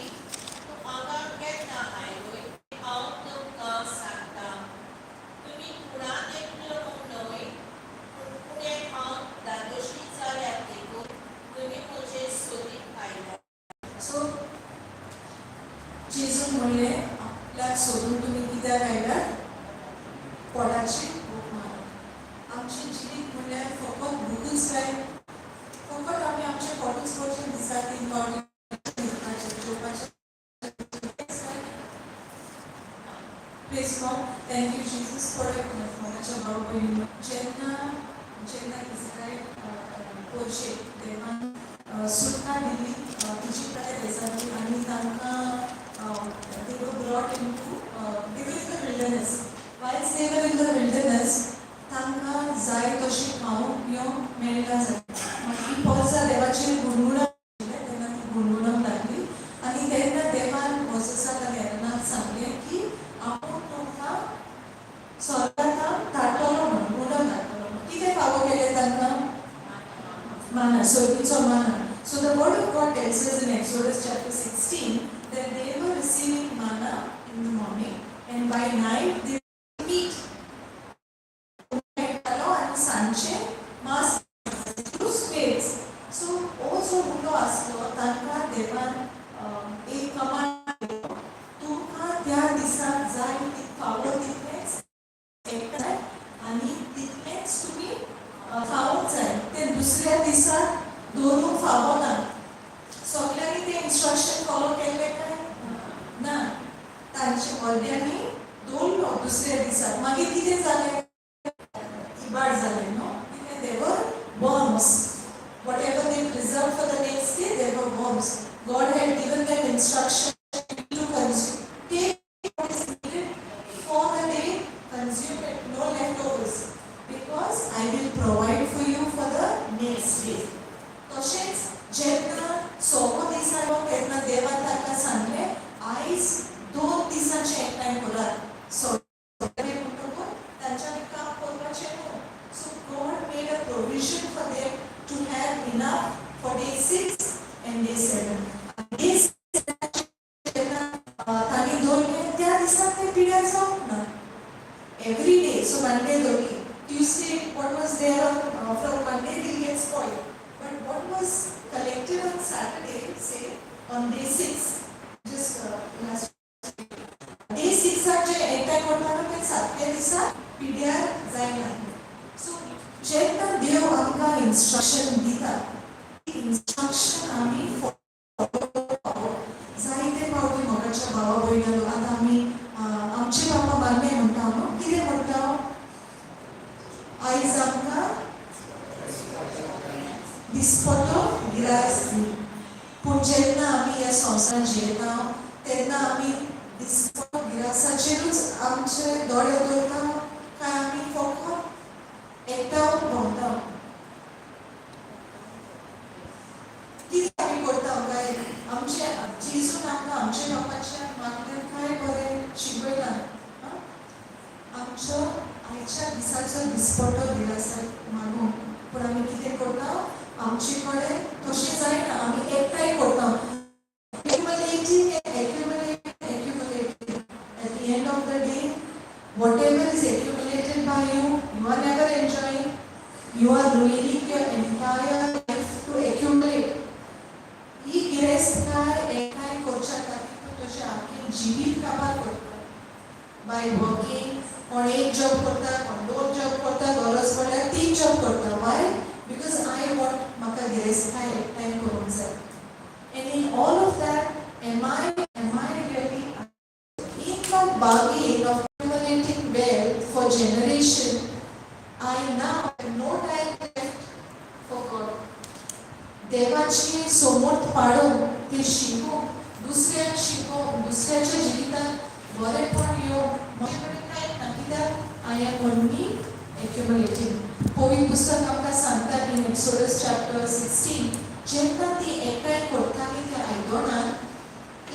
Tumaga Ketna Aido, Autumka Santa. Tumi Purane Klonoi, Pune Hang, Dadoshi Zariatiku, Tumi Muje Sudi Aido. So, जेजून म्हणले आपल्याक सोडून तुम्ही कित्याक आयल्यात पोटाची भूक मारप. आमची जिवीत म्हणल्यार फकत भूकच काय, फकत आमी आमचे पोटूच भरचें दिसा 3 पावटी जेवपाचें. Praise God. Thank you, Jesus, for मोगाच्या भाव भयणी. जेन्ना इस्रायल पोरशे देवान सुटका दिली इजिप्टाच्या देशांतली आनी तांकां they were brought into they were in the wilderness. Whilst they were in the wilderness, तांकां जाय तशी खावंक पिवंक मेळना जालें. मागीर पोरसा देवाचेर गुणगुणावंक लागले, तेन्ना ती गुणगुणावंक लागली. आनी तेन्ना देवान मोसेसाक आनी एरोनाक सांगलें की हांव तुमकां स्वर्गांत धाडटलो म्हणून, उदक धाडटलो म्हणून. कितें फावो केलें तांकां? Manna, सोयेचो manna. So the word of God tells us in Exodus chapter 16 that they were receiving manna in the morning and by night they would meat. And सांचे मास two spades. So also उलो आसलो तांकां देवान एक command दिलो. तुमकां त्या दिसाक जाय फावो तितलेंच एकठांय आनी तितलेंच तुमी खावंक जाय. ते दुसऱ्या दिसाक दवरूंक फावो ना. सगळ्यांनी ते इन्स्ट्रक्शन फॉलो केले काय ना. तांचे अर्द्यांनी दवरलो दुसऱ्या दिसाक. मागीर कितें जालें? इबाड जालें न्हू. कितें they were worms. Whatever they preserved for the next day, they were worms. God had given them instruction to consume. Take what is needed for the day, consume it, no leftovers. Because I will provide for you for the next day. तशेंच जेन्ना 6 दिसा yellow तेन्ना देवान तांकां सांगलें आयज 2 दिसांचें एकठांय करात. सगळें म्हणटकूच तांच्यांनी काम करपाचें न्हू. So God made a provision for them to have enough for day 6 and day 7. Day 7 जेन्ना तांणी दवरलें त्या दिसाक ते पिड्यार जावंक ना. Every day, so Monday दवरली. Tuesday, what was there from Monday will get spoiled. But what was collected on Saturday, say on day 6, just last day 6 जे एकठांय करताना ते 7व्या दिसा पिड्यार जायना. सो जेन्ना देव आमकां इन्स्ट्रक्शन दिता, इन्स्ट्रक्शन आमी फॉलो करप. जायते फावटी मोगाच्या भावा भयणांनो आतां आमी आमचे बाबा मारणे म्हणटा न्हू. कितें म्हणटा? आयज आमकां दिसपट्टो गिरायस दी. पूण जेन्ना आमी ह्या संवसारांत जियेता तेन्ना आमी दिसपट्टो गिरासाचेरूच आमचे दोळे दवरता काय आमी फकत एकटाव भोंवता? कितें आमी करता काय? आमचे जेजून आमकां आमचे बापाच्या मागणेन काय बरें शिकयला. आमचो आयच्या दिसाचो दिसपट्टो गिरासाक मागून. पूण आमी कितें करता? आमचे कडेन तशें जायना. आमी एकठांय करता. Accumulating. At the end of the day, whatever is accumulated by you, you are never enjoying. You are ruining your entire life to accumulate. ही गिरेस्त काय एकठांय करच्या खातीर जीवित काबार करता by working और एक जॉब करता और दो जॉब करता गरज पडल्यार 3 जॉब करता why because I want म्हाका गिरेस्त एक टाइम करूंक जाय and in all of that am I really in the bargain of accumulating wealth for generation I now have no time left for God देवाची समोर पाडून ती शिकून दुसऱ्याच्या जिवितांत बरेपण येवं म्हजे कडेन कांय ना कित्याक I am only accumulating पवित्र पुस्तक आमकां सांगता in Exodus chapter 16 जेन्ना ती एकठांय करताली त्या आयदनांत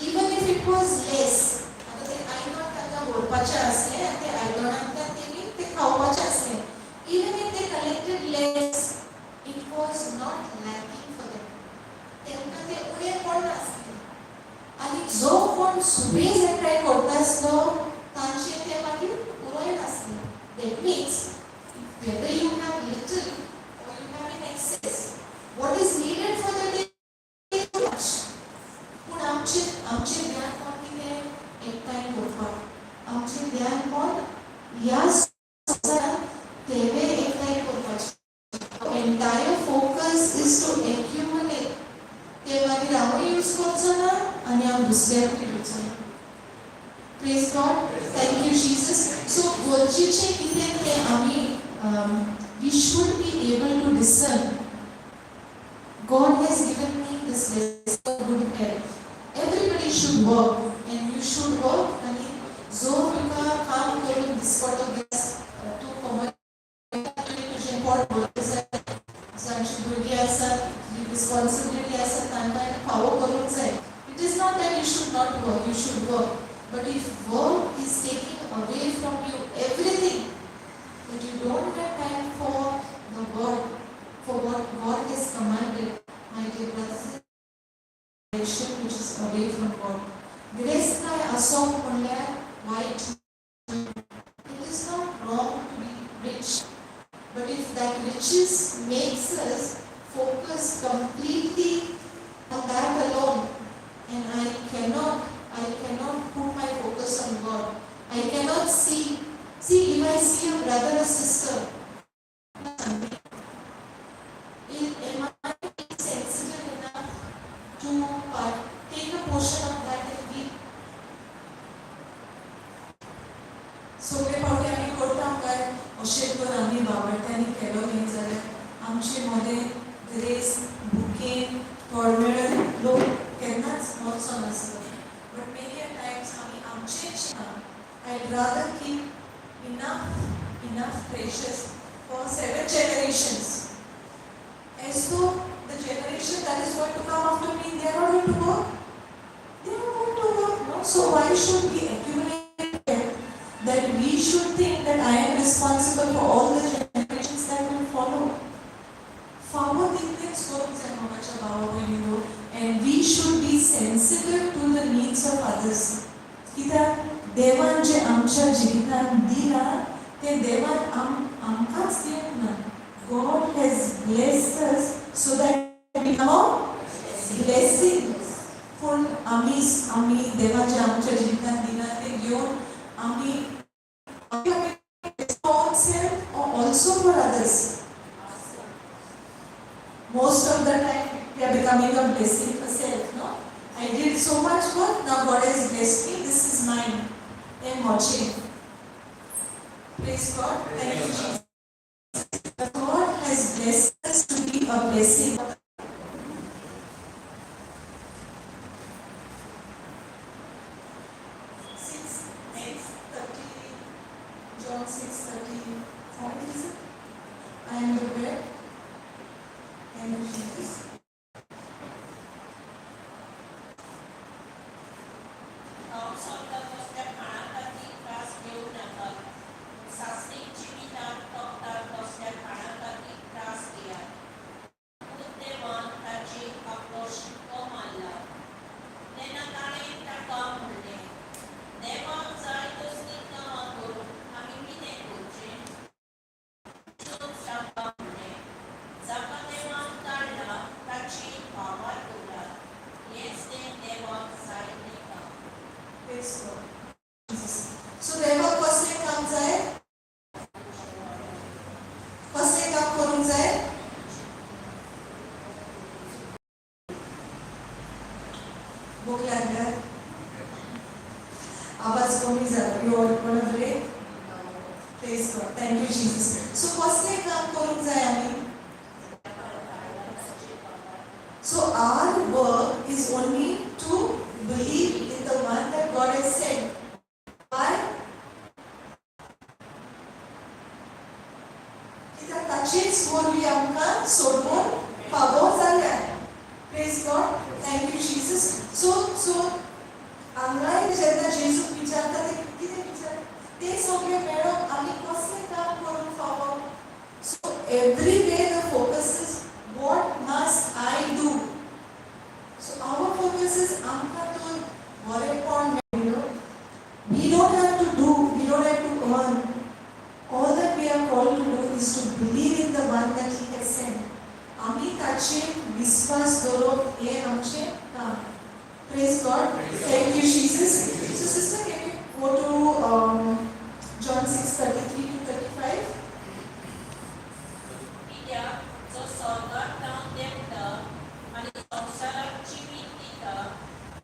even if it was less आतां ते आयदन ताका व्हरपाचें आसलें आनी ते आयदनांत तेमी ते खावपाचें आसलें even if they collected less it was not lacking for them तेमकां ते उणें पडनासलें आनी जो कोण सुबेज एकठांय करता आसलो तांचें तें मागीर पुरोय नासलें that means whether you have little or you have in excess what is needed for the day is much पूण आमचें ध्यान कोण कितें एकठांय करपाक आमचें ध्यान कोण ह्या संवसारांत तेवे एकठांय करपाचें entire focus is to accumulate ते मागीर हांवूय यूज करचो ना आनी हांव दुसऱ्याक दिवचो ना Praise God. Thank you, Jesus. So, गरजेचें कितें तें आमी we should be able to discern. God has given me this blessing of good health. Everybody should work and you should work आनी जो तुका काम करून दिसपडटा तूं कमयता तुजें पोट भरपाक जाय जांची भुरगीं आसात responsibility आसा तांकां फावो करूंक जाय It is not that you should not work, you should work. But if work is taking away from you everything, that you don't have time for the God, for what God has commanded, my dear brothers and sisters, which is away from God. Grace काय असो म्हणल्यार वायट It is not wrong to be rich, but if that riches makes us focus completely on that alone, and I cannot put my focus on God. I cannot see if I see a brother or sister, am I sensitive enough to take a portion of that and give? सगळे फावटी आमी करता काय अशें करून आमी बाबड्यांनी केलो न्ही जाल्यार आमचे मदें ग्रेस बुकेन तोळमेळन लोक केन्नाच वचचो नासलो But many a times I'd rather keep enough precious for 7 generations. As though the generation that is going to come after me, they are not going to work. They are going to work. No? So why should we accumulate that we should think that I am responsible for all the generations that will follow? Farmer thinks works and how much about and we should be sensitive to the needs of others. कित्याक देवान जे आमच्या जिवितांत दिला ते देवान आमकांच दिवंक ना God has blessed us so that we become blessing. पूण आमी देवान जे आमच्या जिवितांत दिला ते घेवन आमी for ourselves or also for others. Most of the time we are becoming a blessing for self, no? I did so much work, now God has blessed me, this is mine. I am watching. Praise God. Thank you, Jesus. God has blessed us to be a blessing. 6:30, John 6:30. What is it? I am the bread. And Jesus. Praise भूक लागल्यार आवाज कमी जालो. You all wanna break? Praise God. Thank you, Jesus. So कसले काम करूंक जाय आमी? So our work is only to believe in the one that God has sent. Why? कित्याक ताचेच वरवीं आमकां सोडून फावो जाल्या. Praise God. Thank you, Jesus. So हांगाय जेन्ना जेजूक विचारता ते कितें विचारता? ते सगळे मेळोन आमी कसलें काम करूंक फावो? So everywhere the focus is what must I do? So our focus is amka to बरेपण मेळ्ळो. We don't have to do, we don't have to earn. All that we are called to do is to believe in the one that He has sent. आमी ताचेर विश्वास दवरप हें आमचें काम. Praise God. Thank you, Jesus. So sister, can you go to John 6:33 to 35? कित्याक जो स्वर्गांत रावन देंवता आनी संवसाराक जिवीत दिता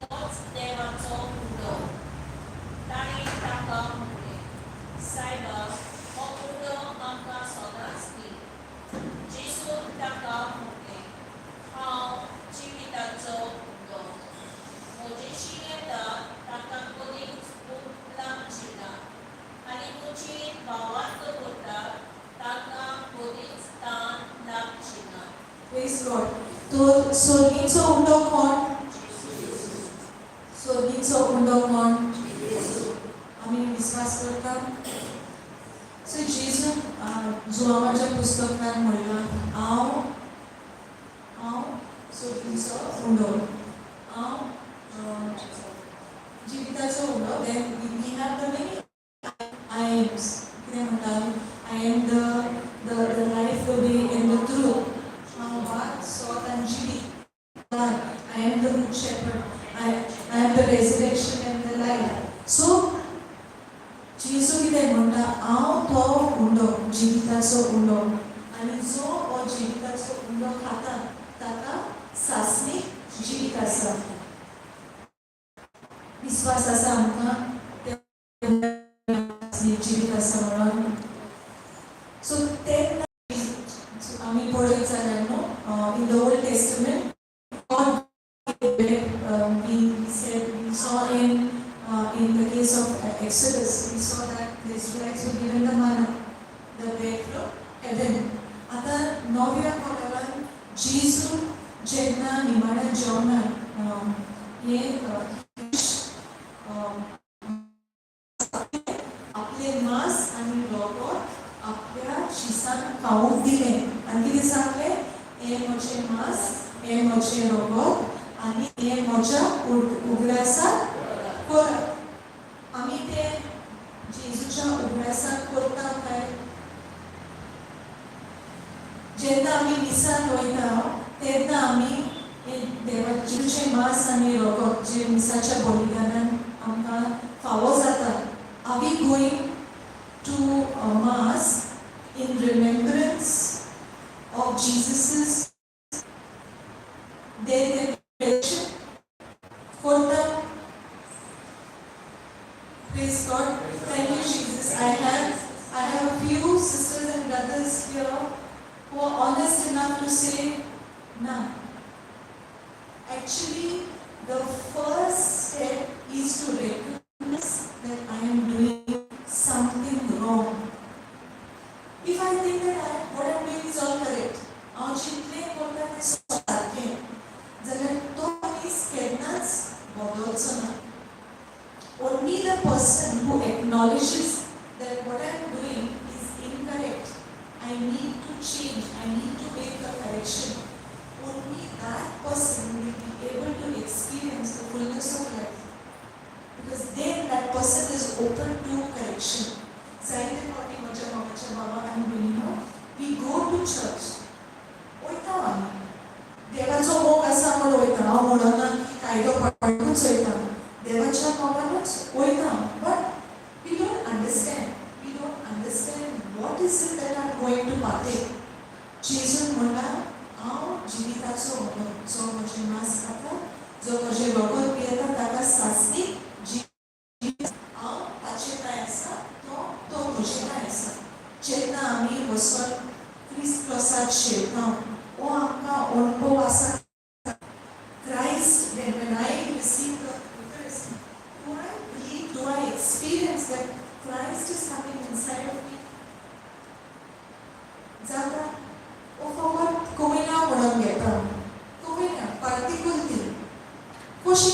तोच देवाचो उडो. ताणें ताका म्हणलें, सायबा, हो उडो आमकां सदांच दी. जेजून ताका म्हणलें, हांव जिविताचो उडो. म्हजेशी येता ताका कधीच भूक लागची ना आनी म्हजी भावार्थ करता ताका कधीच ताण लागची ना. Praise God. तो सोनीचो उंडो कोण? सोनीचो उंडो कोण? आमी विश्वास करता. सो जेजू जुवामाच्या पुस्तकान म्हणलां, हांव सोनीचो उंडो. हांव जिविताचो undo. Then we have the many I ams. कितें म्हणटा? I am the life, the way and the truth. हांव वाट, सोत आनी जिवीत. I am the good shepherd. I am the resurrection and the life. So जेजू कितें म्हणटा? हांव तो उंडो, जिविताचो उंडो. आनी जो हो जिविताचो उंडो खाता ताका सासणीक जिवीत आसा. विश्वास आसा आमकां जिवीत आसा म्हणून. सो तेन्ना आमी पळयत जाल्यार न्हू in the old testament God we saw in the case of Exodus, we saw that the Israelites were given the manna, the bread from heaven. आता नव्या करारान जेजू जेन्ना निमाण्या जेवणान हे आपले मांस आनी रोगोट आपल्या शिसान खावूंक दिलें आनी कितें सांगलें? हे म्हजें मांस, हे म्हजें रोगोट आनी हे म्हज्या उगडासाक करात. आमी तें जेजूच्या उगडासाक करता काय? जेन्ना आमी मिसाक वयता तेन्ना आमी देवाचें मांस आनी रोगोट जे मिसाच्या बलिदानान आमकां फावो जाता. Are we going to Mass in remembrance of Jesus's dedication? Praise God. Thank you, Jesus. I have a few sisters and brothers here who are honest enough to say, no. Actually, the first step is to recognize that I am doing something wrong. If I think that what I am doing is all correct, हांव चिंतलें करता तें सारकें, जाल्यार तो मनीस केन्नाच बदलचो ना. Only the person who acknowledges that what I am doing is incorrect, I need to change, I need to make a correction. Only that person will be able to experience the fullness of life. Because then that person is open to correction. Zaire party macha baba and Benino, we go to church. Oita आमी देवाचो मोग आसा म्हण वयता. हांव म्हणना की कायदो पळोवनूच वयता. देवाच्या मोगानूच वयता. But we don't understand. We don't understand what is it that I'm going to partake. जेजून म्हणला, हांव जिविताचो उंडो, जो म्हजें मांस खाता, जो म्हजें रोगोट पियेता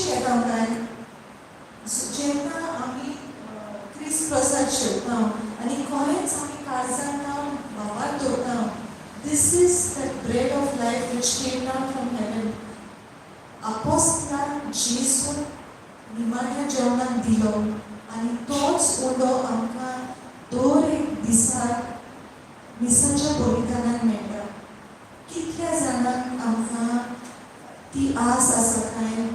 घेता काय जेन्ना आमी क्रिस्त प्रसाद शेवता आनी खरेंच आमी काळजांना भावार दवरता this is the bread of life which came down from heaven अपोस्तलान जेजून निमाण्या जेवणाक दिलो आनी तोच उंडो आमकां दर एक दिसाक मिसाच्या बलिदानाक मेळटा कितल्या जाणांक आमकां ती आस आसा काय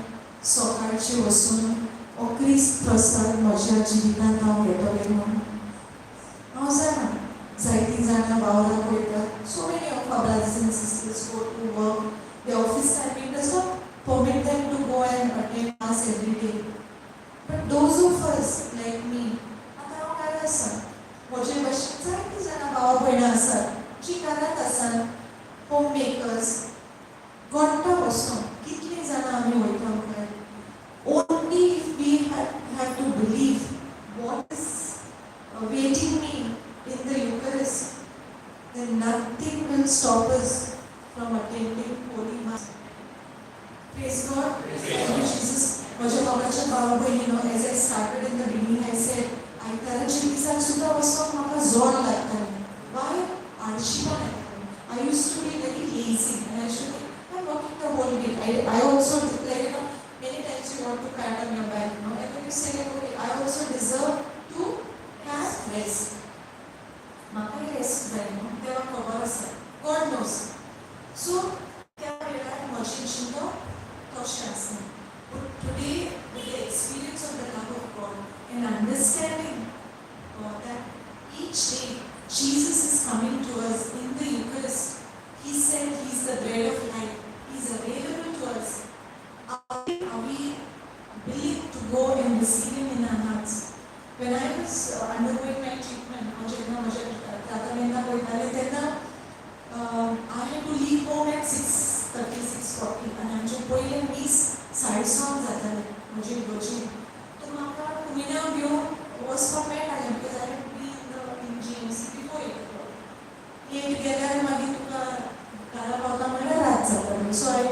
सकाळची वचून हो क्रिस्त प्रसाद म्हज्या जिवितांत हांव घेतलें म्हणून हांव जाणा जायतीं जाणां वावराक वयतात so many of our brothers and sisters go to work the office timing does not permit them to go and attend mass every day. But those of us like me, आता हांव काय आसा म्हजे भशेन जायतीं जाणां भावा भयणां आसात जीं घरांत आसात होम मेकर्स घोंटा वचून कितलीं जाणां आमी वयता काय only if we have to believe what is awaiting me in the Eucharist, then nothing will stop us from attending Holy Mass. Praise God. Thank you, Jesus. म्हज्या बाबाच्या भावा भयणीनो as I started in the beginning I said आयताराच्या दिसाक सुद्दां वचून म्हाका जोड लागतालें वाय आळशीपण येतालें I use to be very lazy and I should I working the whole week I also like you know many times you want to pat on your back, no? And when you say, okay, I also deserve to have rest. म्हाका rest जाय न्हू तेव्हा खबर आसा God knows. So त्या वेळार म्हजें जिणो तशें आसना. But today, with the experience of the love of God and understanding that each day Jesus is coming to us in the Eucharist, He said He's the bread of life. He's available to us. Are we willing to go and receive Him in our hearts? When I was undergoing my treatment, I had to leave home at 6:30, 6:40 and आमचे पयले 20:30 जाताले म्हजे घरचे तो म्हाका कुमिन्यां घेवन वचपाक मेळटालें because I had been in GMC before 8 गेल्यार मागीर तुका घरा पावता म्हणल्यार रात जाताली सो आय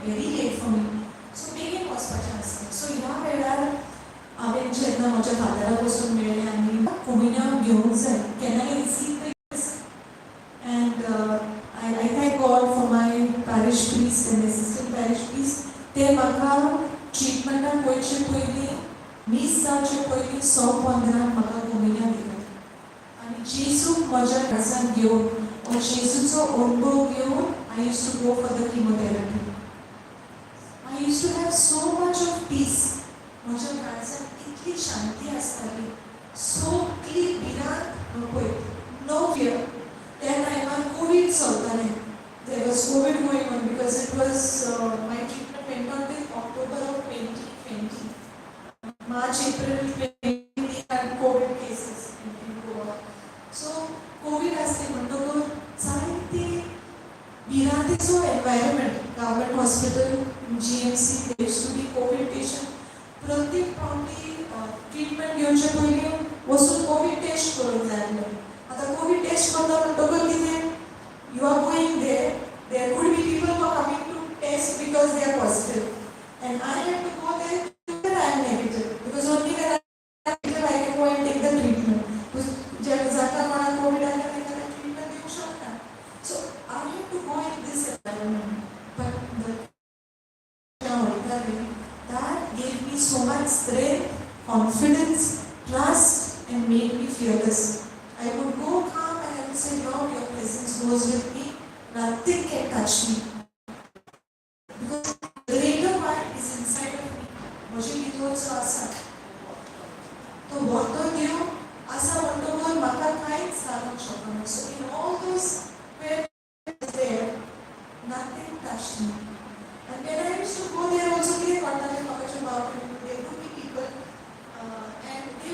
very late for me. So बेगीन वचपाचें आसलें. So ह्या वेळार हांवें जेन्ना म्हज्या फादराक वचून मेळ्ळें आनी कुमिन्यां घेवंक जाय can I receive the end I thank God for my parish priest and assistant parish priest. ते म्हाका ट्रिटमेंटाक वयचे पयलीं मीस जावचे पयलीं 115 म्हाका कुमिन्यां दिल्यात आनी जेजूक म्हज्या काळजांत घेवन हो जेजूचो अनुभव घेवन I used to go for the chemotherapy. I used to have so much of peace. म्हज्या काळजांत इतली शांती आसताली सो इतली भिरांत पळय नो फियर त्या टायमार कोवीड चलतालें there was COVID going on because it was my treatment went on till October of 2020 March April 2020 had COVID cases in Goa. So COVID आसलें म्हणटकूच जायती भिरांतीचो environment government hospital GMC there used to be COVID patient प्रत्येक फावटी treatment घेवचे पयलीं वचून Covid test करूंक जाय आसलें आतां कोवीड टेस्ट करता म्हणटकूच कितें you are going there could be people who are coming to test because they are positive and I had to go there I am negative because only when I can go and take the treatment जे जाता कोणाक COVID आसलें ताका treatment दिवंक शकता so I had to go in this environment but that gave me so much strength, confidence, trust, and made me fearless. I would go calm and I would say, Lord, your presence goes with me. Nothing can touch me. Because the greater one is inside of me. म्हजे भितरचो आसा तो व्हरतो देव आसा म्हणटकूच म्हाका कांयच जावंक शकना so in all those where there nothing touched me. And when I used to go there also, they would be people and they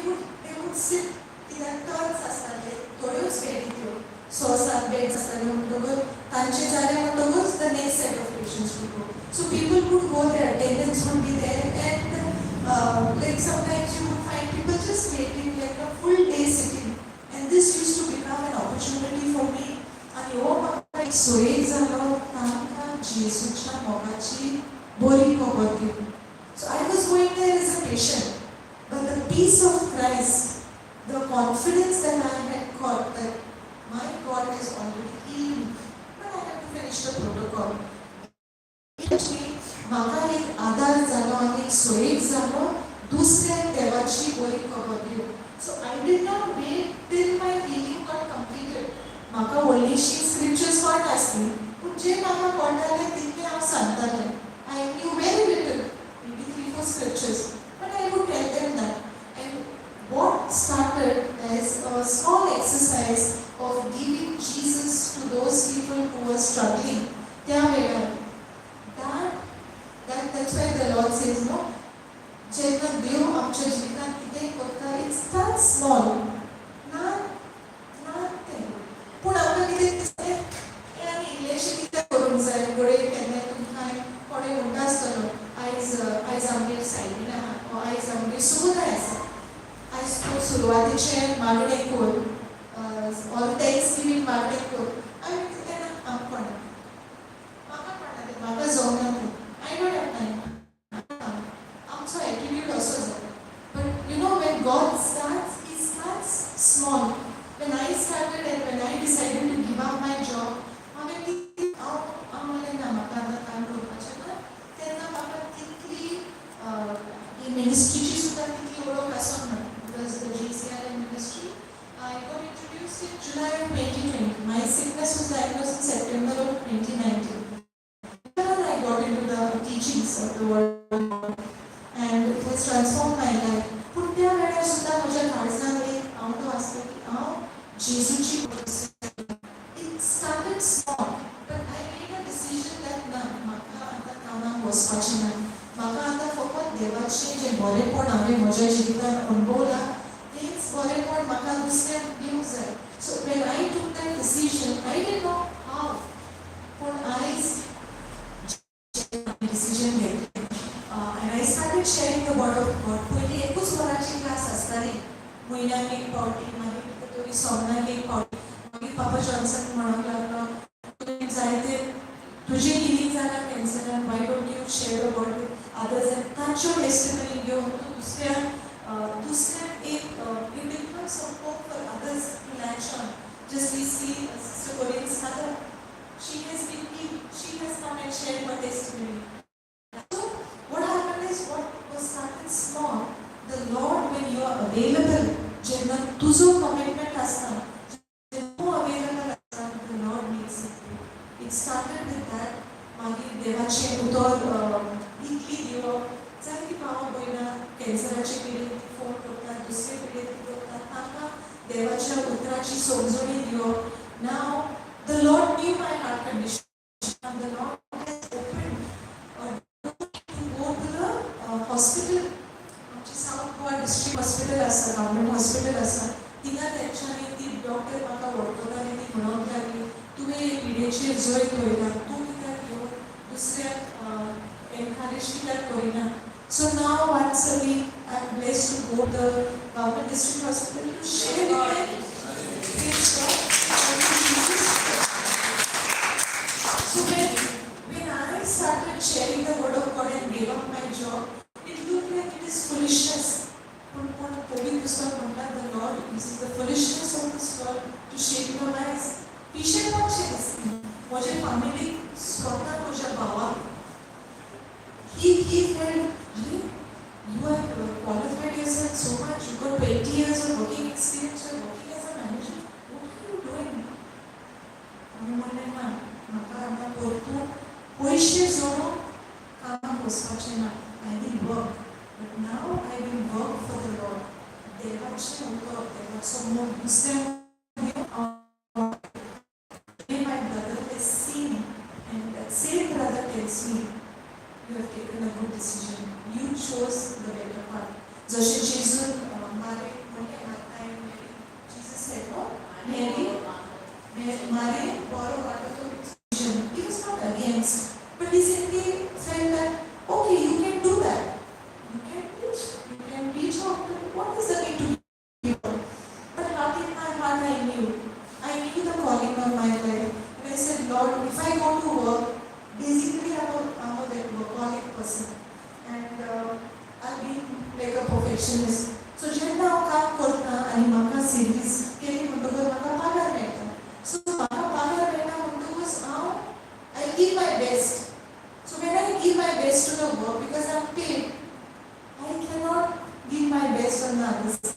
would sit in a turns asताले थोड्योच बेडी त्यो 6-7 बेड्स asताले म्हणटकूच तांचे जाले म्हणटकूच the next set of patients would go. So people would go there, attendance would be there and like sometimes you would find people just waiting like a full day sitting and this used to become an opportunity for me. आणि हो म्हाका एक सोयीक जालो तांकां जेजूच्या मोगाची बरी खबर दिवंक. So I was going there as a patient, but the peace of Christ, the confidence that I had got that my God has already healed me, but I have to finish the protocol. Actually, म्हाका एक आदार जालो आनी एक सोयीक जालो दुसऱ्या देवाची बरी खबर दिवंक. So I did not wait till my healing got completed. म्हाका व्हडलीशी स्क्रिप्चर्स कळटा आसली, पूण जे म्हाका कळटालें तितलें हांव सांगतालें. I knew very little, maybe 3-4 scriptures, but I would tell them that. And what started as a small exercise of giving Jesus to those people who were struggling, त्या वेळार, that's why the Lord says, no, जेन्ना देव आमच्या जिवितांत कितेंय करता, it's that small, not तें. पूण आमकां कितें दिसलें, आमी इल्लेशें कितें करूंक जाय, गडे केन्नाय तुमकां कोणें म्हणटा आसतलो, आयज आमगेर सायबीण आहा, आयज आमगेर सुगोताय आसा, आयज तूं सुरवातेचें मागणें कर, ऑर थँक्सगिवींग मागणें कर. आमी कितें ना, आमकां कोणा, म्हाका कोणा तें, म्हाका जमना तें, आय डोंट हॅव टायम. आमचो एटिट्यूड असो जाता. But you know, when God starts, He starts small. When I started and when I decided to give up my job, हांवें कितें हांव म्हणलें ना, म्हाका आतां काम करपाचें ना. तेन्ना म्हाका तितली ही मिनिस्ट्रीची सुद्दां तितली वळख आसोंक ना. Because the JCRM ministry, I got introduced in July of 2020. My sickness was diagnosed in September of 2019. Then I got into the teachings of the word and it has transformed my life. पूण त्या वेळार सुद्दां म्हज्या काळजांत एक हांव तो आसलो की हांव जेजूची It started small, but I made a decision that ना, म्हाका आतां कामाक वचपाचें ना. म्हाका आतां फकत देवाचें जें बरेंपण हांवें म्हज्या जिवितांत अणभवलां, तेंच बरेंपण म्हाका दुसऱ्यांक दिवंक जाय. So when I took that decision, I didn't know how, पूण आयज decision घेतलें. And I started sharing the word of God. पयलीं एकूच वराची क्लास आसताली, म्हयन्याक एक फावटी, मागीर कितें तरी सोमनाक एक फावटी. मागीर पापा जॉन्सन म्हणूंक लागलो, तुवें जायते तुजें हिलींग जालां कॅन्सरान, why don't you share the word with others and तांच्यो टेस्टिमनी घेवन तूं दुसऱ्याक एक it becomes a hope for others to latch on. Just we see Sister Corinne's mother, she has been healed, she has come and shared her testimony. So what happened is, what was started small, the Lord, when you are available, जेन्ना तुजो commitment आसता, जेन्ना तूं available आसता, the Lord makes it through. It started with that. मागीर देवाचें उतर इतली दिवप, जायतीं भावां भयणां कॅन्सराचे पिडेंत फोन करतात, दुसरे पिडेंत करतात, तांकां देवाच्या उतराची समजणी दिवप. Now the Lord knew my heart condition, and the Lord has opened a door to go to the hospital. आमची सावथ गोवा डिस्ट्रिक्ट हॉस्पिटल आसा, गव्हर्मेंट हॉस्पिटल आसा. थिंगा तेंच्यांनी ती डॉक्टर म्हाका वळखताली, ती म्हणूंक लागली, तुवें हे पिडेचेर जैत वयता, तूं कित्याक ह्यो दुसऱ्याक एनकरेज कित्याक करिना. So now once a week I am blessed to go to the government district hospital to share with them. Praise God. Thank you, Jesus. So when I started sharing the word of God and gave up my job, it looked like it is foolishness. But पवित्र पुस्तक म्हणटा, the Lord uses the foolishness of this world to shape your lives. Patient वाचें दिसता. म्हजे फॅमिलीक स्वता म्हज्या भावाक he felt, you have qualified yourself so much, you got 20 years of working experience, you are working as a manager, what are you doing? हांवें म्हणलें ना, म्हाका आतां परतून पयशे जोडून कामाक वचपाचें ना. I will work, but now I will work for the Lord. देवाचें उतर, देवाचो मोग दुसऱ्यांक my brother has seen, and that same brother tells me, you have taken a good decision. You chose the better path. जशें जेजून मारे म्हणलें, I am Mary. Jesus said, no, Mary, मारे बरो वाटो तो decision. He was not against, but he simply felt that, okay, you can do that. You can reach out. What is the way to people? But heart in my heart, I knew the calling of my life. person. And I've been like a perfectionist. So जेन्ना हांव काम करता आनी म्हाका series केली म्हणटकूच म्हाका पगार मेळटा. So म्हाका पगार मेळटा म्हणटकूच हांव I give my best. So when I give my best to the work because I'm paid, I cannot give my best on the other side.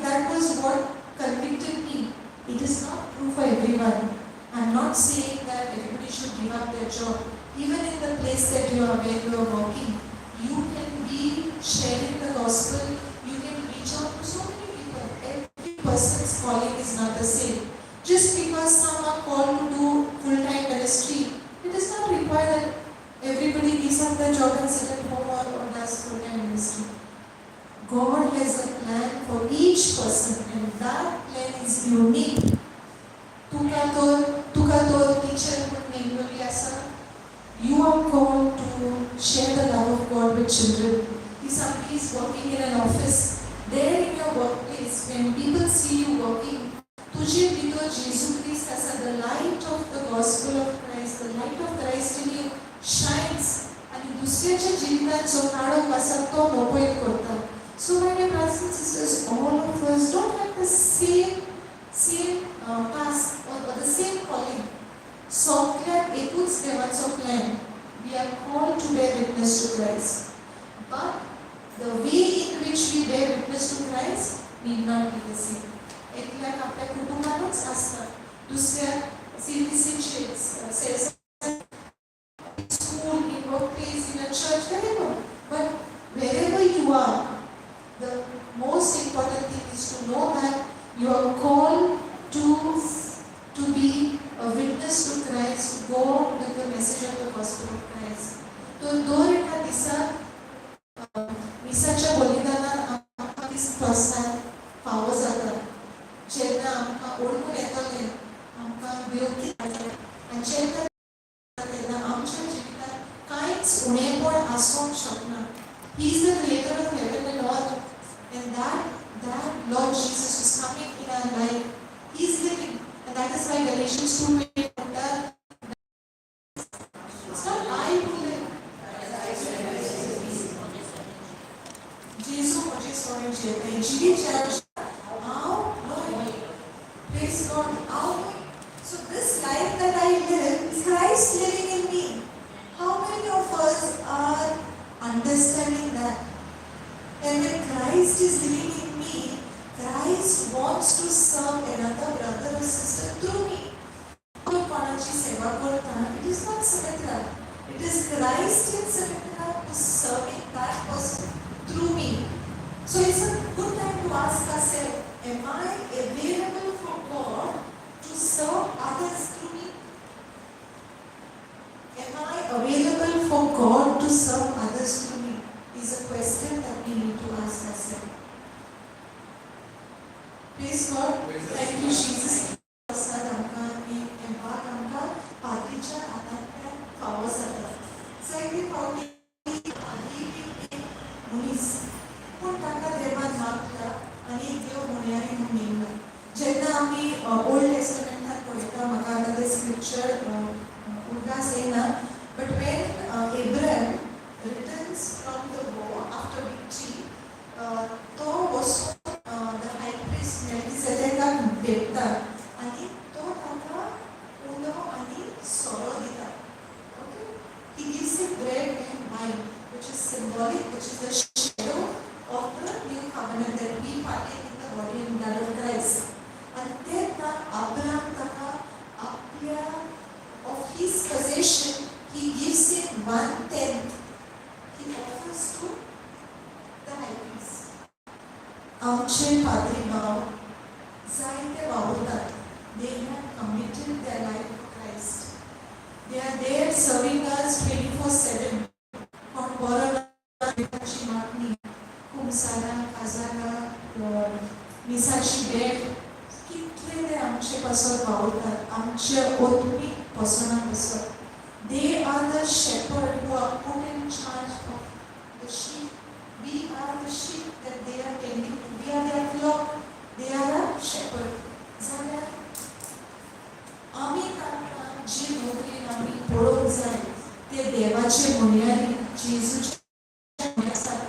That was what convicted me. It is not true for everyone. I'm not saying that everybody should give up their job. Even in the place that you are where you are working, you can be sharing the gospel. You can reach out to so many people. Every person's calling is not the same. Just because some are called to do full-time ministry, it does not require that everybody gives up their job and sit at home or does full-time ministry. God has a plan for each person, and that plan is unique. तुका तो teacher म्हणून नेमलेली आसा. You are called to share the love of God with children. If somebody is working in an office, there in your workplace, when people see you working, तुझे भितर जेसू ख्रिस्त आसा, the light of the gospel of Christ, the light of Christ in you shines, आणि दुसऱ्याच्या जिवितांत जो काळोख आसा तो नपयत करता. So my dear brothers and sisters, all of us don't have the same task or the same calling. सगळ्यांक एकूच देवाचो plan. We are called to bear witness to Christ. But the way in which we bear witness to Christ need not be the same. एकल्याक आपल्या कुटुंबानूच आसता, दुसऱ्याक CVC school, in workplace, in a church, wherever. But wherever you are, the most important thing is to know that you are called to be a witness to Christ, to go with the message of the gospel of Christ. तो दर एका दिसाक मिसाच्या बलिदानान आमकां क्रिस्त प्रोत्साहन फावो जाता. जेन्ना आमकां ओळखून येतलें, आमकां व्यवस्थीत आनी जेन्ना तेन्ना आमच्या जिवितांत कांयच उणेंपण आसूंक शकना. He is the creator of heaven and earth, and that Lord Jesus is coming in our life. He is living, and that is why Galatians 2:8 it's not I who live. Jesus मुझे स्वयं जीते हैं. जीवित जाना आओ Lord, praise God. आओ. So this life that I live is Christ living in me. How many of us are understanding that? And when Christ is living in me, Christ wants to serve another brother or sister through me. कोणाची सेवा करता, it is not Sumitra. It is Christ in Sumitra who is serving that person through me. So it's a good time to ask ourselves, am I available for God to serve others through me? Am I available for God to serve others through me? Is a question that we need to ask ourselves. Praise God. Thank you, Jesus. जेन्ना आमी old टेस्टमेंटांत पळयता म्हाका आतां ते scripture उदकास येना, but when Abraham returns from the war after victory, तो वचून the high priest मेल्किसेदेकाक भेटता आनी तो ताका उलो आनी सोरो दिता. Okay, he gives him bread and wine, which is symbolic, which is the shadow of the new covenant that we partake in the body and blood of Christ. And then Abraham taka apya of his possession, he gives him 1/10. He offers to the high priest. आमचे पाद्री भाव जायते वावरतात. They have committed their life to Christ. They are there serving us 24/7. कोण बरो नाची मागणी, कुमसाला, काजाला, मिसाची भेट, कितले ते आमचे पासत वावरतात, आमचे ओतमीक पसना पासत. They are the shepherd who are put in charge of the sheep. We are the sheep that they are tending to. We are their flock. They are a shepherd. जाल्यार आमी तांकां जी नोकरी आमी पळोवंक जाय ते देवाचे मुनियारी जेजूचे मुनी आसात.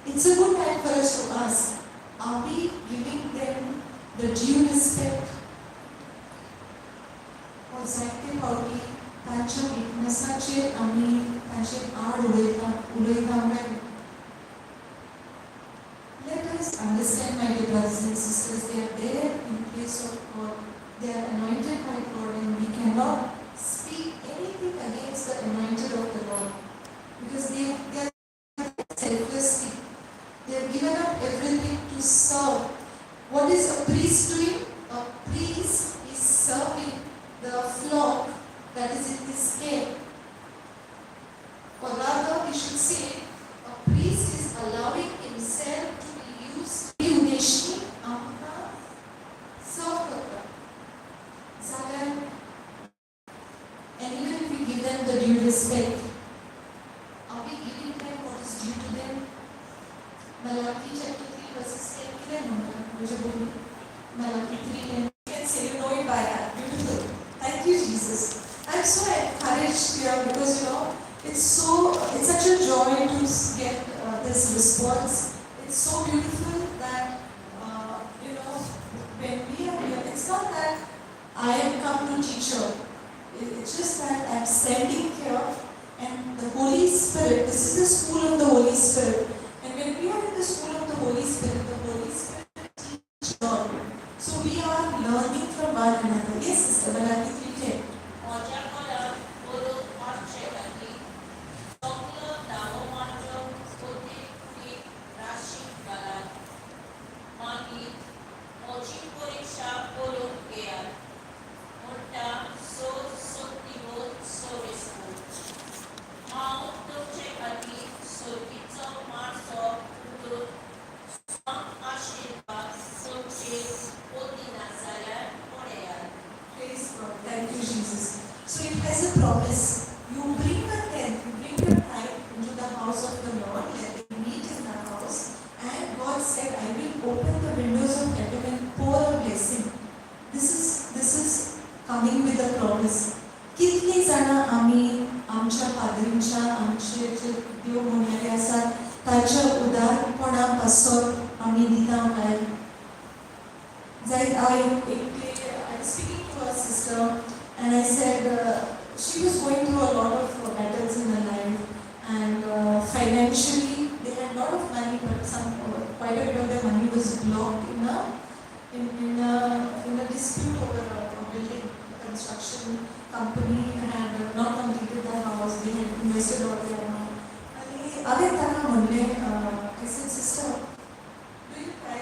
It's a good time for us to ask, are we giving them the due respect? Or जायते फावटी तांच्या विटनेसाचेर आमी तांचेर आड उलयता काय? Let us understand, my dear brothers and sisters, they are there in place of God. They are anointed by God, and we cannot speak anything against the anointed of the Lord, because they are selflessly. They have given up everything to serve. What is a priest doing? A priest is serving the flock that is in his care. Or rather, we should say, a priest is allowing himself to be used. उद्देशी आमकां serve करता. जाल्यार, and even if we give them the due respect, are we giving them what is due to them? Malachi chapter 3 verses 10 कितें म्हणटा? म्हणजे बोलू. Malachi 3:10. You can say you know it by heart. Beautiful. Thank you, Jesus. I'm so encouraged here because it's such a joy to get this response. It's so beautiful that when we are here, it's not that I am come to teach you. It's just that I'm standing here and the Holy Spirit, this is the school of the Holy Spirit. And when we are in the school of the Holy Spirit teaches all. So we are learning from one another. Yes, Sister Malachi 3:10. Praise God. Thank you, Jesus. So it has a promise. You bring a tenth, you bring your tithe into the house of the Lord, let them meet in the house. And God said, I will open the windows of heaven and pour a blessing. This is coming with a promise. कितली जाणां आमी आमच्या पाद्रींच्या आमचे जे देव म्हणणारे आसात ताच्या उदारपणा पासून आमी दिता काय? I was speaking to her sister and I said she was going through a lot of battles in her life, and financially they had a lot of money, but quite a bit of their money was blocked in a dispute over a building. A construction company had not completed the house. They had invested all their money. And I said, sister, do you cry?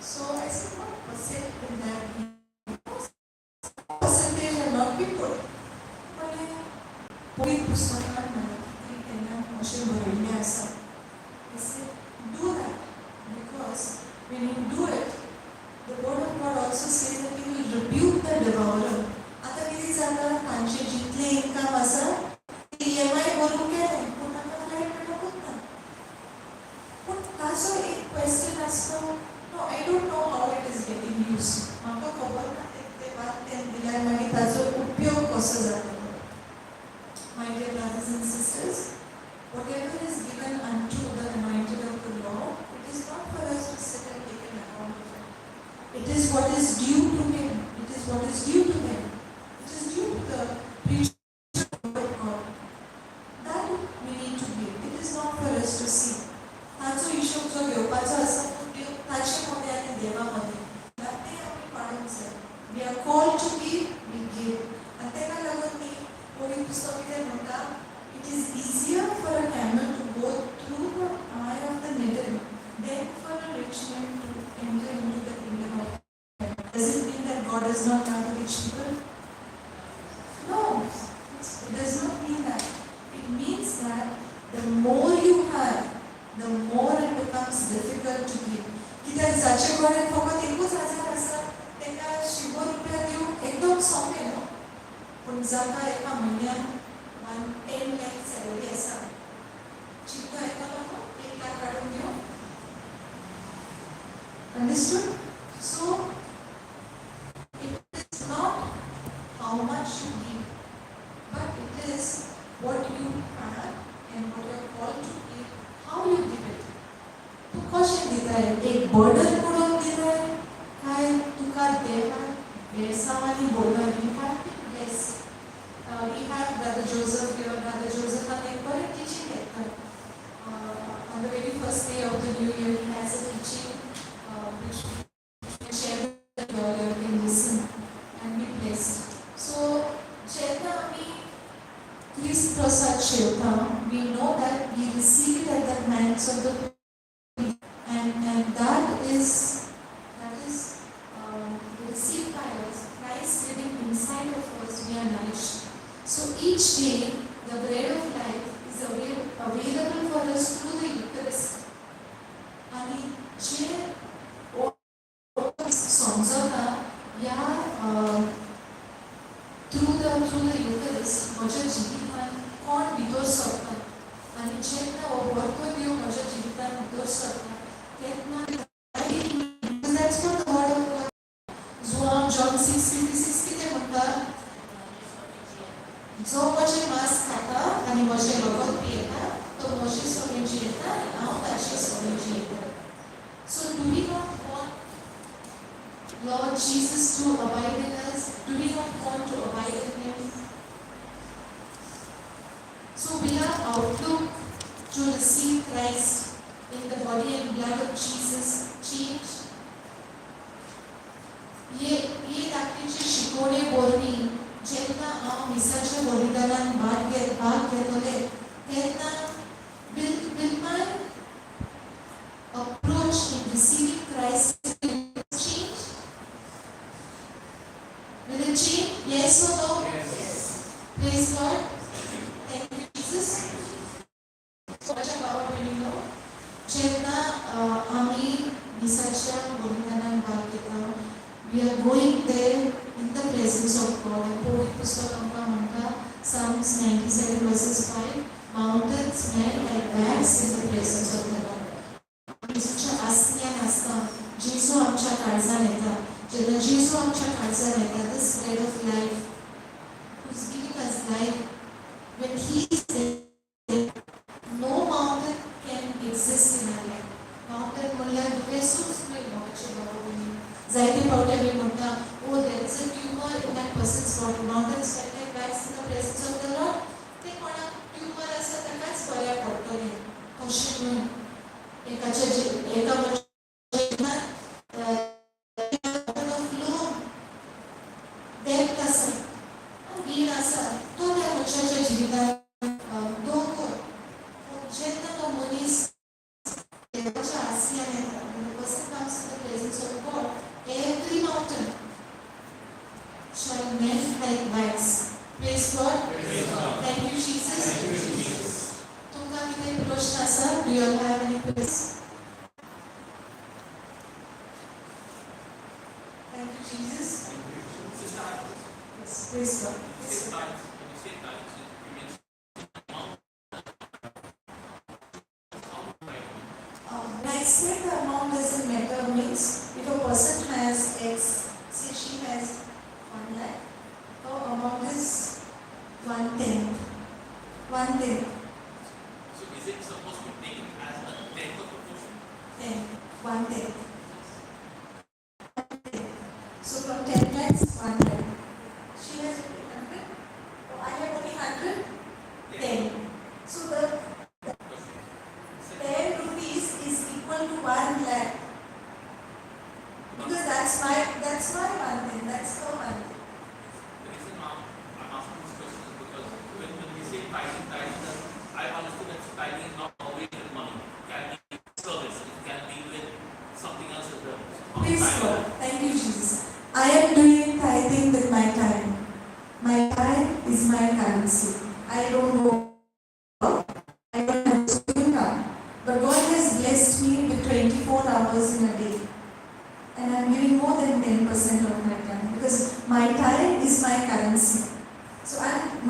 So I said, what percent in that percentage will not be put? I said, do that, because when you do it, the word of God also says that He will rebuke the devourer. आता किती जाता तांचे जितले income आसा EMI भरून गेले पूण तांकां फ्लॅट मेळोंकूच ना. पूण ताचो एक क्वेश्चन आसता, no I don't know how it is getting used. म्हाका खबर ना ते बात तें दिल्यार मागीर ताचो उपयोग कसो जाता. My dear brothers and sisters, whatever is given unto the anointed of the Lord, it is not for us to sit and take an account of it. It is what is due to Him. It is what is due to Him. It is due to the preacher of God. That we need to give. It is not for us to see. ताचो हिशोब जो घेवपाचो आसा तो देव ताचे मध्ये आनी देवा मध्ये. ते आमी पाळूंक जाय. We are called to give, we give. आनी तेका लागून न्ही कोणी पुस्तक कितें म्हणटा, it is easier for a camel to go through the eye of the needle than for a rich man to enter into the kingdom of heaven. Does it mean that God does not love the rich people? No, it does not mean that. It means that the more you have, the more it becomes difficult to give. कित्याक जाचे कडेन फकत एकूच हजार आसा तेका 100 रुपया दिवंक एकदम सोंपें न्हू. पूण जाका एका म्हयन्यान 10 lakh सॅलरी आसा, चिंतो येता न्हू 1 लाख काडून दिवंक. Understood? कशें दिताय एक बर्डन म्हणून दिताय काय तुका देवान बेसांवांनी बोलला you have to bless we have brother Joseph here brother जोसेफान एक बरें टिचींग घेतला on the very first day of the new year he has a teaching which share with you all, you can listen and be blessed. So जेन्ना आमी Christ Prasad Shevta, we know that we receive it at the hands of the and that is received by us. Christ living inside of us, we are nourished. So each day, the bread of life is available for us through the Eucharist. आणि जे समजता या through the Eucharist, म्हज्या जिवितान कोण भितर सरता आनी जेन्ना हो बरको देव म्हज्या जिवितान भितर सरता तेन्ना that's what the word of God. जो हांव John 6:56 कितें म्हणटा जो म्हजें मांस खाता आनी म्हजें रगत पियेता तो म्हजे सोबीत जियेता आनी हांव ताचे सोबीत जियेता. So do we not want Lord Jesus to abide in us? Do we not want to abide in Him? So will our outlook to receive Christ in the body and blood of Jesus change? ये ताकतीचे शिकवणे बोलणी जेन्ना हांव मिसाच्या बलिदानान भाग घेतले तेन्ना will my approach in receiving Christ change? Will it change? Yes or no? Yes. Praise God. Thank you, Jesus. So much about when you know. जेन्ना आमी मिसाच्या बलिदानान भाग घेता we are going there in the presence of God. पवित्र पुस्तक आमकां म्हणटा Psalms 97 verses 5 mountains melt like wax in the presence of the Lord. जेजूच्या आसन्यान आसता जेजू आमच्या काळजान येता जेन्ना जेजू आमच्या काळजान येता this bread of life who is giving us life when he is there no mountain can exist in our life. Mountain म्हणल्यार दुखेसूच न्हय मोगाचें बाबा जायते फावटी आमी म्हणटा oh there is a tumour in that person's body mountains like wax in the presence of the Lord. ते कोणाक tumour आसा ताकाच बऱ्या पडटलें अशें न्हय एका मनशाक डेप्थ आसा वीण आसा तो त्या मनशाच्या जिवितांत दोंगर जेन्ना तो मनीस देवाच्या आसऱ्यान येता when the person comes to the presence of God, every mountain shall melt like wax. Praise God. Praise God. Thank you, Jesus. Thank you, Jesus. तुमकां कितें प्रश्न आसा? Do you have any questions? Thank you, Jesus. Yes, praise God. When I say the amount doesn't matter means if a person has X, say she has 1 lakh, her amount is 1/10. 1/10. So is it supposed to be taken as a tenth of the portion? 10. 1/10. So from 10 lakhs, 1 lakh. She has 100. Oh, I have only 100. 10. So the 10 rupees is equal to 1 lakh. Because that's my 1/10. That's her 1/10. The reason I'm asking this question is because when we say tithing, I understood that tithing is not always with money. It can be with service. It can be with something else as well. Praise God. Thank you, Jesus. I am doing tithing with my time. My time is my currency. I don't know. I don't have to income. But God has blessed me with 24 hours in a day. And I'm giving more than 10% of my time because my time is my currency. So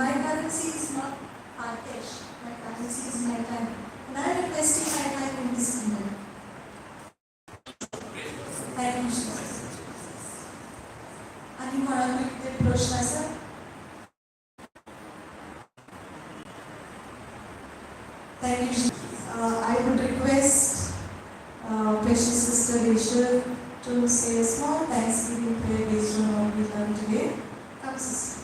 my currency is not hard cash. My currency is my time. And I'm investing my time in this kingdom. Thank you, Jesus. आणि कोणाक कितें प्रश्न आसा? Thank you, Jesus. I would request precious sister Rachel to say a small thanksgiving prayer based on what we learned today. Come, sister.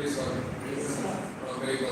Praise God. Very well.